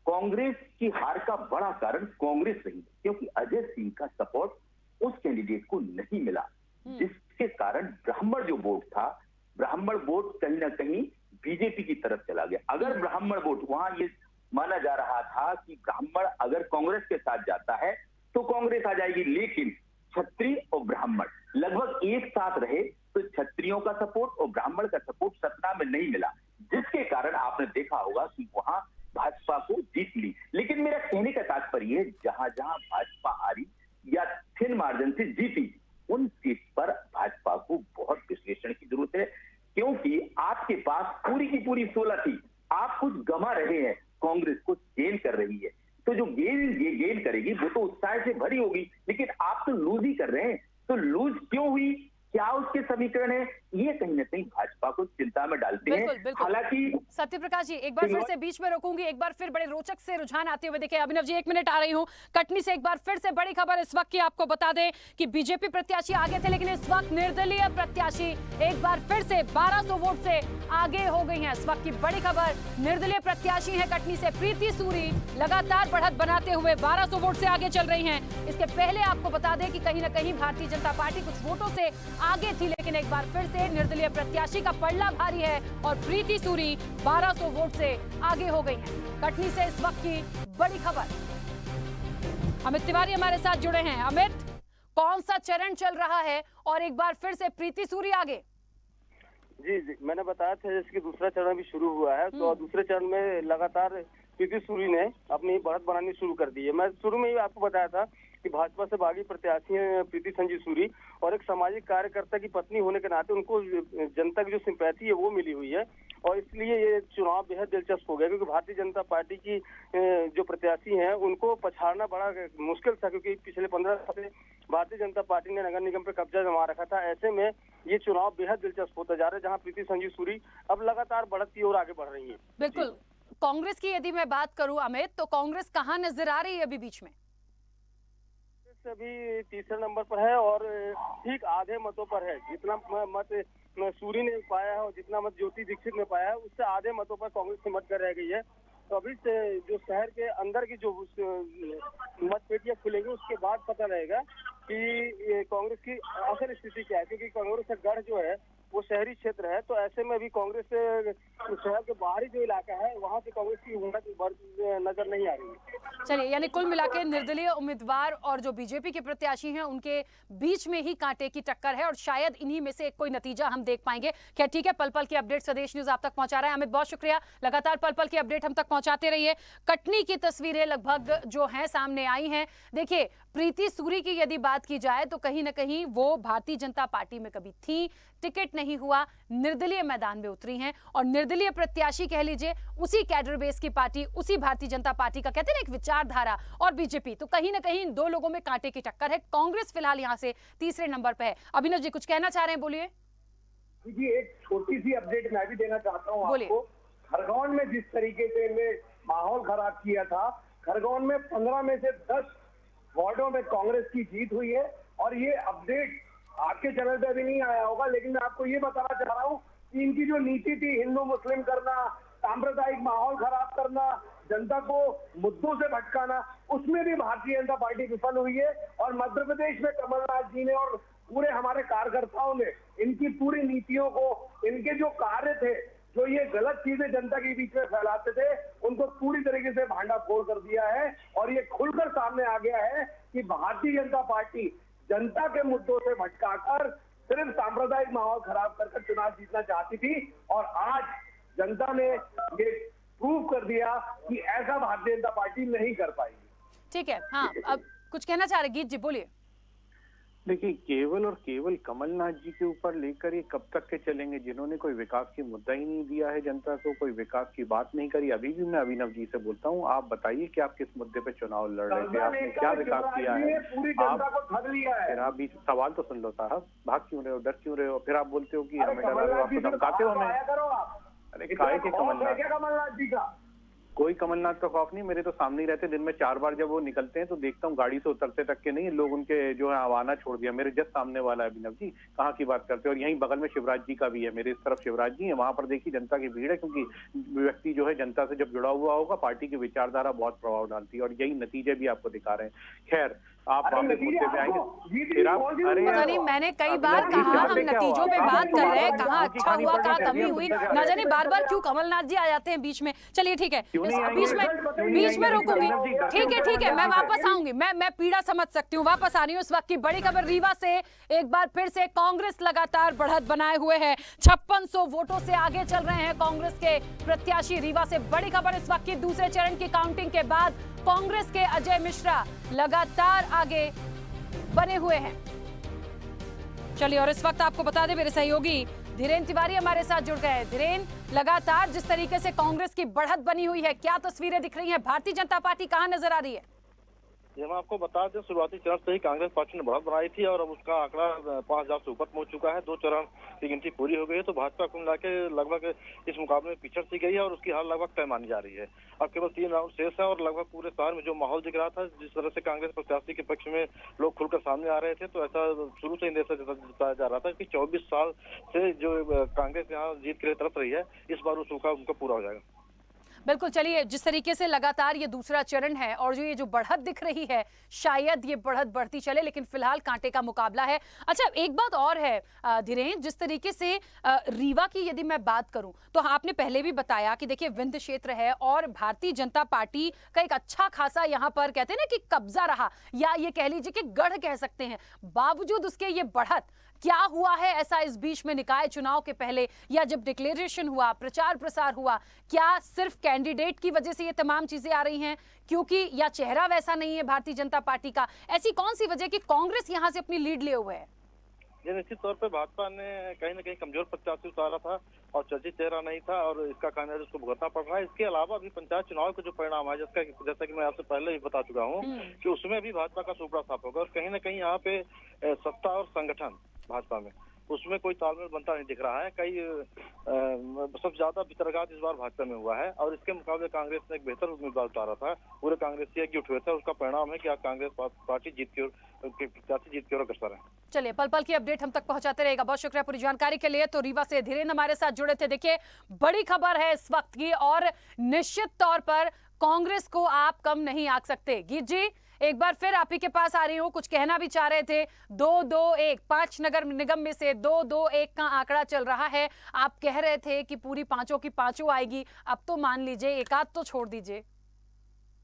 कांग्रेस की हार का बड़ा कारण कांग्रेस रही, क्योंकि अजय सिंह का सपोर्ट उस कैंडिडेट को नहीं मिला जिस जिसके कारण ब्राह्मण जो वोट था, ब्राह्मण वोट कहीं ना कहीं बीजेपी की तरफ चला गया। अगर ब्राह्मण वोट, वहां ये माना जा रहा था कि ब्राह्मण अगर कांग्रेस के साथ जाता है तो कांग्रेस आ जाएगी, लेकिन क्षत्रिय और ब्राह्मण लगभग एक साथ रहे तो क्षत्रियों का सपोर्ट और ब्राह्मण का सपोर्ट सतना में नहीं मिला, जिसके कारण आपने देखा होगा कि वहां भाजपा को जीत ली। लेकिन मेरा कहने का तात्पर्य, जहां जहां भाजपा हारी या थिन मार्जिन से जीती, उन सीट पर भाजपा को बहुत विश्लेषण की जरूरत है, क्योंकि आपके पास पूरी की पूरी 16 थी, आप कुछ गंवा रहे हैं, कांग्रेस कुछ गेन कर रही है। तो जो गेन करेगी वो तो उत्साह से भरी होगी, लेकिन आप तो लूज ही कर रहे हैं। तो लूज क्यों हुई, क्या उसके समीकरण है, ये कहीं ना कहीं भाजपा को चिंता में डालते हैं। हालांकि सत्यप्रकाश जी, एक बार फिर से बीच में रोकूंगी, एक बार फिर बड़े रोचक से रुझान आते हुए देखिए। अभिनव जी 1 मिनट आ रही हूं कटनी से। एक बार फिर से बड़ी खबर इस वक्त की आपको बता दें कि बीजेपी प्रत्याशी आगे थे, लेकिन इस वक्त निर्दलीय प्रत्याशी एक बार फिर से 1200 वोट से आगे हो गई हैं। इस वक्त की बड़ी खबर, निर्दलीय प्रत्याशी है कटनी से प्रीति सूरी, लगातार बढ़त बनाते हुए 1200 वोट से आगे चल रही हैं। इसके पहले आपको बता दें कि कहीं ना कहीं भारतीय जनता पार्टी कुछ वोटों से आगे थी, लेकिन एक बार फिर से निर्दलीय प्रत्याशी का पलड़ा भारी है और प्रीति सूरी 1200 वोट से आगे हो गई हैं। कटनी से इस वक्त की बड़ी खबर। अमित तिवारी हमारे साथ जुड़े हैं। अमित, कौन सा चरण चल रहा है और एक बार फिर से प्रीति सूरी आगे? जी, मैंने बताया था जैसे कि दूसरा चरण भी शुरू हुआ है, तो दूसरे चरण में लगातार प्रीति सूरी ने अपनी बढ़त बनानी शुरू कर दी है। मैं शुरू में ही आपको बताया था कि भाजपा से बागी प्रत्याशी हैं प्रीति संजय सूरी, और एक सामाजिक कार्यकर्ता की पत्नी होने के नाते उनको जनता की जो सिंपैथी है वो मिली हुई है, और इसलिए ये चुनाव बेहद दिलचस्प हो गया, क्योंकि भारतीय जनता पार्टी की जो प्रत्याशी हैं उनको पछाड़ना बड़ा मुश्किल था, क्योंकि पिछले 15 साल से भारतीय जनता पार्टी ने नगर निगम पर कब्जा जमा रखा था। ऐसे में ये चुनाव बेहद दिलचस्प होता जा रहा है, जहाँ प्रीति संजय सूरी अब लगातार बढ़त की ओर आगे बढ़ रही है। बिल्कुल। कांग्रेस की यदि मैं बात करूं अमित, तो कांग्रेस कहां नजर आ रही है अभी बीच में? अभी तीसरे नंबर पर है और ठीक आधे मतों पर है। जितना मत सूरी ने पाया है और जितना मत ज्योति दीक्षित ने पाया है, उससे आधे मतों पर कांग्रेस सिमट कर रह गई है। तो अभी से जो शहर के अंदर की जो मतपेटियां खुलेंगी उसके बाद पता रहेगा कि कांग्रेस की असल स्थिति क्या है, क्योंकि कांग्रेस का गढ़ जो है वो शहरी क्षेत्र है। तो ऐसे में भी कांग्रेस शहर के बाहरी जो इलाका है वहां से कांग्रेस की नजर नहीं आ रही है। चलिए, यानी कुल मिला के निर्दलीय उम्मीदवार और जो बीजेपी के प्रत्याशी हैं उनके बीच में ही कांटे की टक्कर है, और शायद इन्हीं में से कोई नतीजा हम देख पाएंगे। क्या ठीक है, पल पल की अपडेट स्वदेश न्यूज आप तक पहुंचा रहा है। अमित, बहुत शुक्रिया, लगातार पल पल की अपडेट हम तक पहुंचाते रहिए। कटनी की तस्वीरें लगभग जो हैं सामने आई हैं। देखिए, प्रीति सूरी की यदि बात की जाए तो कहीं ना कहीं वो भारतीय जनता पार्टी में कभी थी, टिकट नहीं हुआ, निर्दलीय मैदान में उतरी हैं, और निर्दलीय प्रत्याशी कह लीजिए उसी कैडर बेस की पार्टी, उसी भारतीय जनता पार्टी का कहते हैं ना एक विचारधारा, और बीजेपी, तो कहीं ना कहीं इन दो लोगों में कांटे की टक्कर है। कांग्रेस फिलहाल यहां से तीसरे नंबर पे है। अभिनव जी कुछ कहना चाह रहे हैं, बोलिए। जी, एक छोटी सी अपडेट मैं भी देना चाहता हूँ आपको। खरगोन में जिस तरीके से माहौल खराब किया था, खरगोन में 15 में से 10 वार्डों में कांग्रेस की जीत हुई है, और ये अपडेट आपके चैनल पे भी नहीं आया होगा, लेकिन मैं आपको ये बताना चाह रहा हूँ कि इनकी जो नीति थी हिंदू मुस्लिम करना, सांप्रदायिक माहौल खराब करना, जनता को मुद्दों से भटकाना, उसमें भी भारतीय जनता पार्टी विफल हुई है। और मध्य प्रदेश में कमलनाथ जी ने और पूरे हमारे कार्यकर्ताओं ने इनकी पूरी नीतियों को, इनके जो कार्य थे, जो ये गलत चीजें जनता के बीच में फैलाते थे, उनको पूरी तरीके से भांडाफोड़ कर दिया है। और ये खुलकर सामने आ गया है कि भारतीय जनता पार्टी जनता के मुद्दों से भटकाकर सिर्फ सांप्रदायिक माहौल खराब कर चुनाव जीतना चाहती थी, और आज जनता ने ये प्रूव कर दिया कि ऐसा भारतीय जनता पार्टी नहीं कर पाएगी। ठीक है, हाँ, अब कुछ कहना चाह रहे गीत जी, बोलिए। देखिए, केवल और केवल कमलनाथ जी के ऊपर लेकर ये कब तक के चलेंगे, जिन्होंने कोई विकास की मुद्दा ही नहीं दिया है जनता को, कोई विकास की बात नहीं करी। अभी भी मैं अभिनव जी से बोलता हूँ, आप बताइए कि आप किस मुद्दे पे चुनाव लड़ रहे थे, आपने क्या विकास किया है? फिर आप बीच सवाल तो सुन लो साहब, भाग क्यों रहे हो, डर क्यों रहे हो? फिर आप बोलते हो कि हमें डरा रहे हो, आपको धमकाते हो हमें। अरे काहे के कमलनाथ जी का कोई कमलनाथ का खौफ नहीं, मेरे तो सामने ही रहते। दिन में 4 बार जब वो निकलते हैं तो देखता हूँ, गाड़ी से उतरते तक के नहीं, लोग उनके जो है आवाना छोड़ दिया। मेरे जस्ट सामने वाला है अभिनव जी, कहाँ की बात करते हैं। और यहीं बगल में शिवराज जी का भी है, मेरे इस तरफ शिवराज जी है, वहां पर देखिए जनता की भीड़ है, क्योंकि व्यक्ति जो है जनता से जब जुड़ा हुआ होगा, पार्टी की विचारधारा बहुत प्रभाव डालती है, और यही नतीजे भी आपको दिखा रहे हैं। खैर, आप वापस मुद्दे पे आएंगे फिर आप पता नहीं, मैंने कई बार अब कहा हम नतीजे क्या हुआ? नतीजों पे आप बात उसको कर रहे हैं, बार-बार कहाँ धमकी अच्छा खानी हुआ, पड़ कहाँ रही है, कमी हम हुई, समझा जा ना रहे जाने हैं। बार बार क्यों कमलनाथ जी आ जाते हैं बीच में। चलिए ठीक है, क्यों नहीं आएंगे? बीच में रोकूंगी। अभिनव जी, ठीक है ठीक है, मैं वापस आऊंगी, मैं पीड़ा समझ सकती हूँ, वापस आ रही हूँ। इस वक्त की बड़ी खबर रीवा से, एक बार फिर से कांग्रेस लगातार बढ़त बनाए हुए है, 5600 वोटों से आगे चल रहे हैं कांग्रेस के प्रत्याशी। रीवा से बड़ी खबर इस वक्त की, दूसरे चरण की काउंटिंग के बाद कांग्रेस के अजय मिश्रा लगातार आगे बने हुए हैं। चलिए, और इस वक्त आपको बता दें, मेरे सहयोगी धीरेन तिवारी हमारे साथ जुड़ गए हैं। धीरेन, लगातार जिस तरीके से कांग्रेस की बढ़त बनी हुई है, क्या तस्वीरें दिख रही हैं? भारतीय जनता पार्टी कहां नजर आ रही है? ये मैं आपको बता दें, शुरुआती चरण से ही कांग्रेस पार्टी ने बढ़त बनाई थी और अब उसका आंकड़ा 5000 से ऊपर पहुंच चुका है। 2 चरण की गिनती पूरी हो गई है, तो भाजपा कुल मिला के लगभग इस मुकाबले में पिछड़ सी गई है और उसकी हार लगभग तय मानी जा रही है। अब केवल 3 राउंड शेष है और लगभग पूरे शहर में जो माहौल दिख रहा था, जिस तरह से कांग्रेस प्रत्याशी के पक्ष में लोग खुलकर सामने आ रहे थे, तो ऐसा शुरू से ही जताया जा रहा था कि 24 साल से जो कांग्रेस यहाँ जीत के लिए तरस रही है, इस बार उस उनका पूरा हो जाएगा। बिल्कुल, चलिए, जिस तरीके से लगातार ये दूसरा चरण है और ये जो बढ़त दिख रही है, शायद ये बढ़त बढ़ती चले, लेकिन फिलहाल कांटे का मुकाबला है। अच्छा, एक बात और है धीरेन, जिस तरीके से रीवा की यदि मैं बात करूं, तो आपने पहले भी बताया कि देखिए विंध्य क्षेत्र है और भारतीय जनता पार्टी का एक अच्छा खासा यहाँ पर कहते हैं ना कि कब्जा रहा, या ये कह लीजिए कि गढ़ कह सकते हैं। बावजूद उसके ये बढ़त, क्या हुआ है ऐसा इस बीच में निकाय चुनाव के पहले, या जब डिक्लेरेशन हुआ, प्रचार प्रसार हुआ, क्या सिर्फ कैंडिडेट की वजह से ये तमाम चीजें आ रही हैं, क्योंकि या चेहरा वैसा नहीं है भारतीय जनता पार्टी का? ऐसी कौन सी वजह कि कांग्रेस यहां से अपनी लीड लिए हुए है? ये निश्चित तौर पे भाजपा ने कहीं ना कहीं कमजोर प्रत्याशी उतारा था और चर्चित चेहरा नहीं था और इसका खामियाजा उसको भुगतना पड़ रहा है। इसके अलावा भी पंचायत चुनाव के जो परिणाम है, जैसा कि मैं आपसे पहले ही बता चुका हूँ कि उसमें भी भाजपा का सुपड़ा साफ होगा और कहीं ना कहीं यहाँ पे सत्ता और संगठन भाजपा में उसमें कोई तालमेल बनता नहीं दिख रहा है। सबसे ज्यादा वितरगात इस बार भाजपा में हुआ है और इसके मुकाबले कांग्रेस ने एक बेहतर उम्मीदवार उतारा था। पूरे कांग्रेसी एकजुट हुए थे, उसका परिणाम है कि आज कांग्रेस पार्टी जीत की ओर अग्रसर है। चलिए, पल पल की अपडेट हम तक पहुंचाते रहेगा। बहुत शुक्रिया पूरी जानकारी के लिए। तो रीवा से धीरेन हमारे साथ जुड़े थे। देखिए, बड़ी खबर है इस वक्त की और निश्चित तौर पर कांग्रेस को आप कम नहीं आंक सकते। गीत जी, एक बार फिर आप ही के पास आ रही हूँ, कुछ कहना भी चाह रहे थे। 2-2-1 5 नगर निगम में से 2-2-1 का आंकड़ा चल रहा है। आप कह रहे थे कि पूरी पांचों की पांचों आएगी, अब तो मान लीजिए एक आध तो छोड़ दीजिए।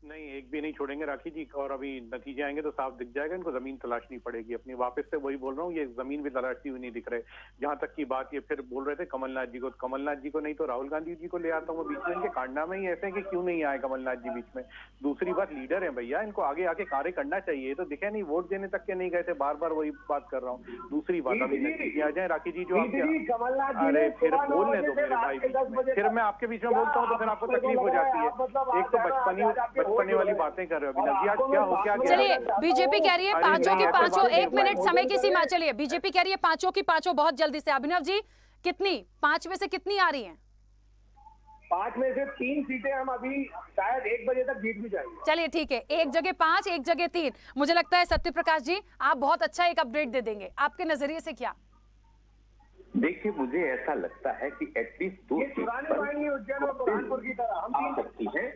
नहीं, एक भी नहीं छोड़ेंगे राखी जी, और अभी नतीजे आएंगे तो साफ दिख जाएगा। इनको जमीन तलाशनी पड़ेगी अपनी। वापस से वही बोल रहा हूँ, ये जमीन भी तलाशती हुई नहीं दिख रहे। जहां तक की बात, ये फिर बोल रहे थे कमलनाथ जी को, कमलनाथ जी को नहीं तो राहुल गांधी जी को ले आता हूँ बीच में। इनके कारनामे ही ऐसे हैं कि क्यों नहीं आए कमलनाथ जी बीच में। दूसरी बात, लीडर है भैया, इनको आगे आके कार्य करना चाहिए। तो दिखे नहीं, वोट देने तक के नहीं गए थे, बार बार वही बात कर रहा हूँ। दूसरी बात, अभी नतीजे आ जाए राखी जी, जो आप अरे फिर बोलने दो मेरे भाई बीच में। फिर मैं आपके बीच में बोलता हूँ तो फिर आपको तकलीफ हो जाती है। एक तो बचपने वाली बातें कर रहे हो अभिनव जी, आज क्या हो क्या गया? चलिए, बीजेपी कह रही है पांचों की पांचों, 1 मिनट समय की सीमा। चलिए, बीजेपी कह रही है पांचों की पांचों बहुत जल्दी से। अभिनव जी, कितनी 5 में से कितनी आ रही हैं? 5 में से 3 सीटें हम अभी शायद 1 बजे तक जीत भी जाएंगे। चलिए ठीक है, एक जगह 5, एक जगह 3। मुझे लगता है सत्य प्रकाश जी आप बहुत अच्छा एक अपडेट दे देंगे। आपके नजरिए से क्या? देखिए, मुझे ऐसा लगता है कि एटलीस्ट 2 सीट उज्जैन और बुरहानपुर की तरह हम आ सकती है।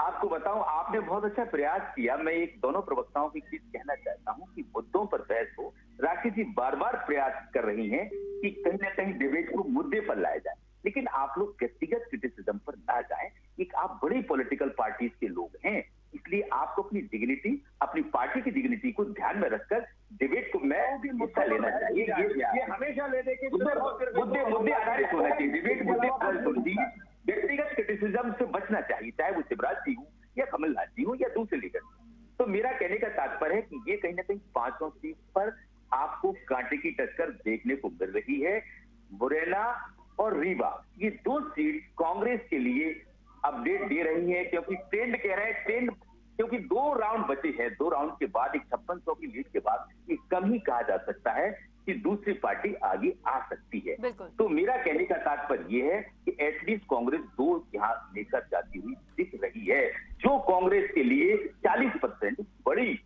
आपको बताऊं, आपने बहुत अच्छा प्रयास किया। मैं एक दोनों प्रवक्ताओं की चीज कहना चाहता हूं कि मुद्दों पर बहस हो। राखी जी बार बार प्रयास कर रही हैं कि कहीं ना कहीं डिबेट को मुद्दे पर लाया जाए, लेकिन आप लोग व्यक्तिगत क्रिटिसिज्म पर ना जाएं। एक आप बड़ी पॉलिटिकल पार्टीज के लोग हैं, इसलिए आपको अपनी डिग्निटी, अपनी पार्टी की डिग्निटी को ध्यान में रखकर डिबेट को मैं हिस्सा लेना चाहिए। ये हमेशा ले दे के मुद्दे आधारित होना चाहिए। डिबेट मुद्दे आधारित होनी चाहिए। व्यक्तिगत क्रिटिसिज्म से बचना चाहिए, चाहे वो शिवराज जी हो या कमलनाथ जी हो या दूसरे लीडर। तो मेरा कहने का तात्पर्य है कि ये कहीं ना कहीं 5 सीट पर आपको कांटे की टक्कर देखने को मिल रही है। मुरैना और रीवा, ये 2 सीट कांग्रेस के लिए अपडेट दे रही है, क्योंकि ट्रेंड कह रहे हैं, ट्रेंड क्योंकि 2 राउंड बचे हैं। 2 राउंड के बाद एक 5600 की लीड के बाद ये कम ही कहा जा सकता है कि दूसरी पार्टी आगे आ सकती है। तो मेरा कहने का तात्पर्य ये है कि एटलीस्ट कांग्रेस 2 यहाँ लेकर जाती हुई दिख रही है, जो कांग्रेस के लिए 40% बड़ी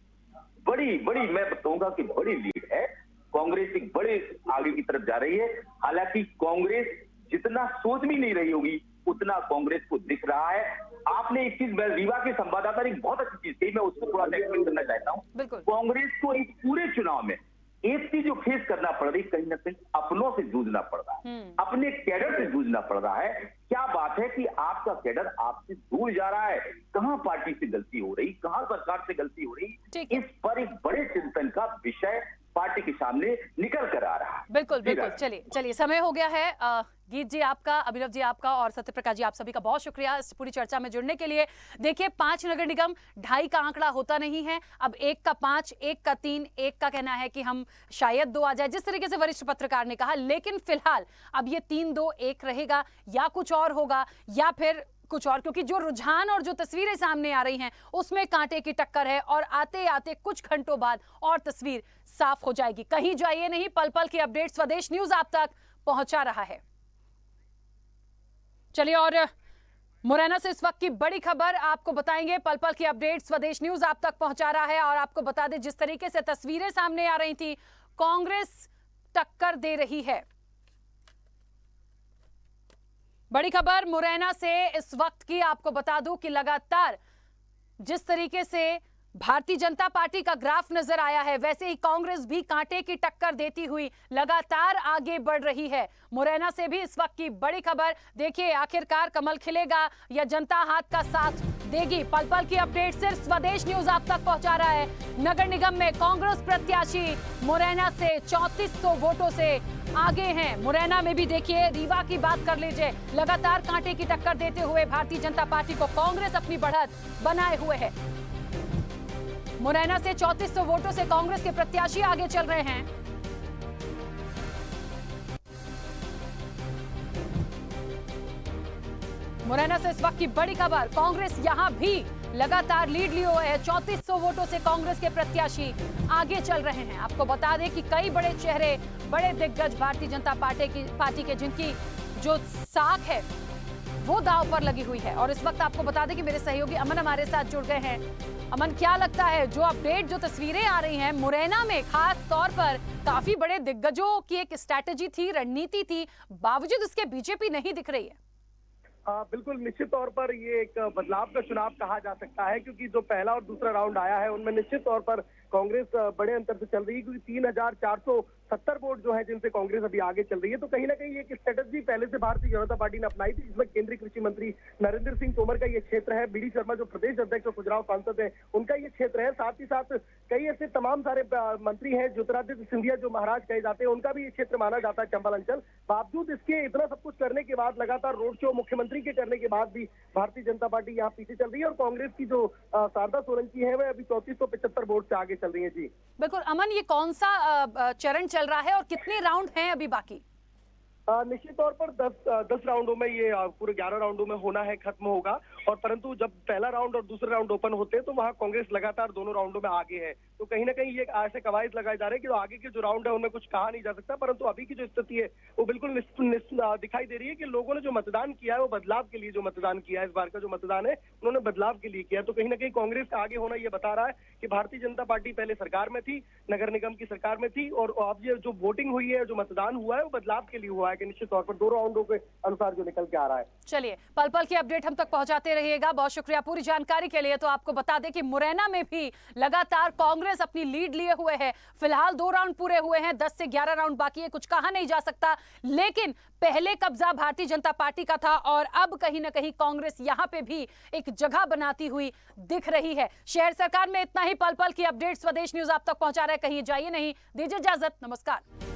मैं बताऊंगा कि बड़ी लीड है। कांग्रेस एक बड़े आगे की तरफ जा रही है। हालांकि कांग्रेस जितना सोच भी नहीं रही होगी उतना कांग्रेस को दिख रहा है। आपने एक चीज, रीवा के संवाददाता ने एक बहुत अच्छी चीज कही, मैं उसको थोड़ा सा एक्सप्लेन करना चाहता हूँ। कांग्रेस को इस पूरे चुनाव में एक चीज जो फेस करना पड़ रही, कहीं ना कहीं अपनों से जूझना पड़ रहा है, अपने कैडर से जूझना पड़ रहा है। क्या बात है कि आपका कैडर आपसे दूर जा रहा है, कहां पार्टी से गलती हो रही, कहां सरकार से गलती हो रही, इस पर एक बड़े चिंतन का विषय पार्टी के सामने निकल कर आ रहा है। बिल्कुल बिल्कुल। चलिए समय हो गया है। गीत जी आपका, अभिनव जी आपका और सत्यप्रकाश जी आप सभी का बहुत शुक्रिया इस पूरी चर्चा में जुड़ने के लिए। देखिए 5 नगर निगम 2.5 का आंकड़ा होता नहीं है, अब 1 का 5, 1 का 3, 1 का कहना है कि हम शायद 2 आ जाए, जिस तरीके से वरिष्ठ पत्रकार ने कहा। लेकिन फिलहाल अब ये 3-2-1 रहेगा या कुछ और होगा या फिर कुछ और, क्योंकि जो रुझान और जो तस्वीरें सामने आ रही हैं उसमें कांटे की टक्कर है और आते आते कुछ घंटों बाद और तस्वीर साफ हो जाएगी। कहीं जाइए नहीं, पल पल की अपडेट स्वदेश न्यूज आप तक पहुंचा रहा है। चलिए और मुरैना से इस वक्त की बड़ी खबर आपको बताएंगे। पल पल की अपडेट स्वदेश न्यूज आप तक पहुंचा रहा है और आपको बता दें जिस तरीके से तस्वीरें सामने आ रही थी, कांग्रेस टक्कर दे रही है। बड़ी खबर मुरैना से इस वक्त की आपको बता दूं कि लगातार जिस तरीके से भारतीय जनता पार्टी का ग्राफ नजर आया है, वैसे ही कांग्रेस भी कांटे की टक्कर देती हुई लगातार आगे बढ़ रही है। मुरैना से भी इस वक्त की बड़ी खबर। देखिए आखिरकार कमल खिलेगा या जनता हाथ का साथ देगी। पल पल की अपडेट सिर्फ स्वदेश न्यूज आप तक पहुंचा रहा है। नगर निगम में कांग्रेस प्रत्याशी मुरैना से 3400 वोटों से आगे हैं। मुरैना में भी देखिए, रीवा की बात कर लीजिए, लगातार कांटे की टक्कर देते हुए भारतीय जनता पार्टी को कांग्रेस अपनी बढ़त बनाए हुए है। मुरैना से 3400 वोटों से कांग्रेस के प्रत्याशी आगे चल रहे हैं। मुरैना से इस वक्त की बड़ी खबर, कांग्रेस यहां भी लगातार लीड लिए हुए है। 3400 वोटों से कांग्रेस के प्रत्याशी आगे चल रहे हैं। आपको बता दें कि कई बड़े चेहरे, बड़े दिग्गज भारतीय जनता पार्टी के जिनकी जो साख है वो दांव पर लगी हुई है। और इस वक्त आपको बता दें कि मेरे सहयोगी अमन हमारे साथ जुड़ गए हैं। अमन, क्या लगता है जो अपडेट, जो तस्वीरें आ रही हैं मुरैना में, खास तौर पर काफी बड़े दिग्गजों की एक स्ट्रैटेजी थी, रणनीति थी, बावजूद उसके बीजेपी नहीं दिख रही है? बिल्कुल निश्चित तौर पर ये एक बदलाव का चुनाव कहा जा सकता है, क्योंकि जो पहला और दूसरा राउंड आया है उनमें निश्चित तौर पर कांग्रेस बड़े अंतर से चल रही है, क्योंकि 3470 वोट जो है जिनसे कांग्रेस अभी आगे चल रही है। तो कहीं ना कहीं एक स्ट्रेटजी पहले से भारतीय जनता पार्टी ने अपनाई थी, जिसमें केंद्रीय कृषि मंत्री नरेंद्र सिंह तोमर का ये क्षेत्र है, बीडी शर्मा जो प्रदेश अध्यक्ष और खजुराहो सांसद है उनका ये क्षेत्र है, साथ ही साथ कई ऐसे तमाम सारे मंत्री हैं, ज्योतिरादित्य सिंधिया जो महाराज कहे जाते हैं उनका भी ये क्षेत्र माना जाता है, चंबल अंचल। बावजूद इसके इतना सब कुछ करने के बाद, लगातार रोड शो मुख्यमंत्री के करने के बाद भी भारतीय जनता पार्टी यहाँ पीछे चल रही है और कांग्रेस की जो शारदा सोलंकी है वह अभी 3475 वोट से आगे चल रही है। जी बिल्कुल अमन, ये कौन सा चरण चल रहा है और कितने राउंड हैं अभी बाकी? निश्चित तौर पर 10 राउंडों में ये पूरे 11 राउंडों में होना है, खत्म होगा। और परंतु जब पहला राउंड और दूसरा राउंड ओपन होते हैं तो वहाँ कांग्रेस लगातार दोनों राउंडों में आगे है। तो कहीं ना कहीं ये ऐसे कवायद लगाए जा रहे हैं कि जो आगे के जो राउंड है उनमें कुछ कहा नहीं जा सकता, परंतु अभी की जो स्थिति है वो बिल्कुल दिखाई दे रही है कि लोगों ने जो मतदान किया है वो बदलाव के लिए जो मतदान किया है, इस बार का जो मतदान है उन्होंने बदलाव के लिए किया। तो कहीं ना कहीं कांग्रेस का आगे होना ये बता रहा है कि भारतीय जनता पार्टी पहले सरकार में थी, नगर निगम की सरकार में थी, और अब ये जो वोटिंग हुई है, जो मतदान हुआ है वो बदलाव के लिए हुआ है, कि निश्चित तौर पर 2 राउंडों के अनुसार जो निकल के आ रहा है। चलिए पल पल की अपडेट हम तक पहुंचाते रहिएगा। बहुत शुक्रिया पूरी जानकारी के लिए। तो आपको बता दें कि मुरैना में भी लगातार कांग्रेस अपनी लीड लिए हुए है। फिलहाल 2 राउंड पूरे हुए हैं, 10 से 11 राउंड बाकी है, कुछ कहा नहीं जा सकता, लेकिन पहले कब्जा भारतीय जनता पार्टी का था और अब कहीं ना कहीं कांग्रेस यहां पे भी एक जगह बनाती हुई दिख रही है। शहर सरकार में इतना ही। पल पल की अपडेट स्वदेश न्यूज आप तक पहुंचा रहा है, कहीं जाइए नहीं, दीजिए इजाजत, नमस्कार।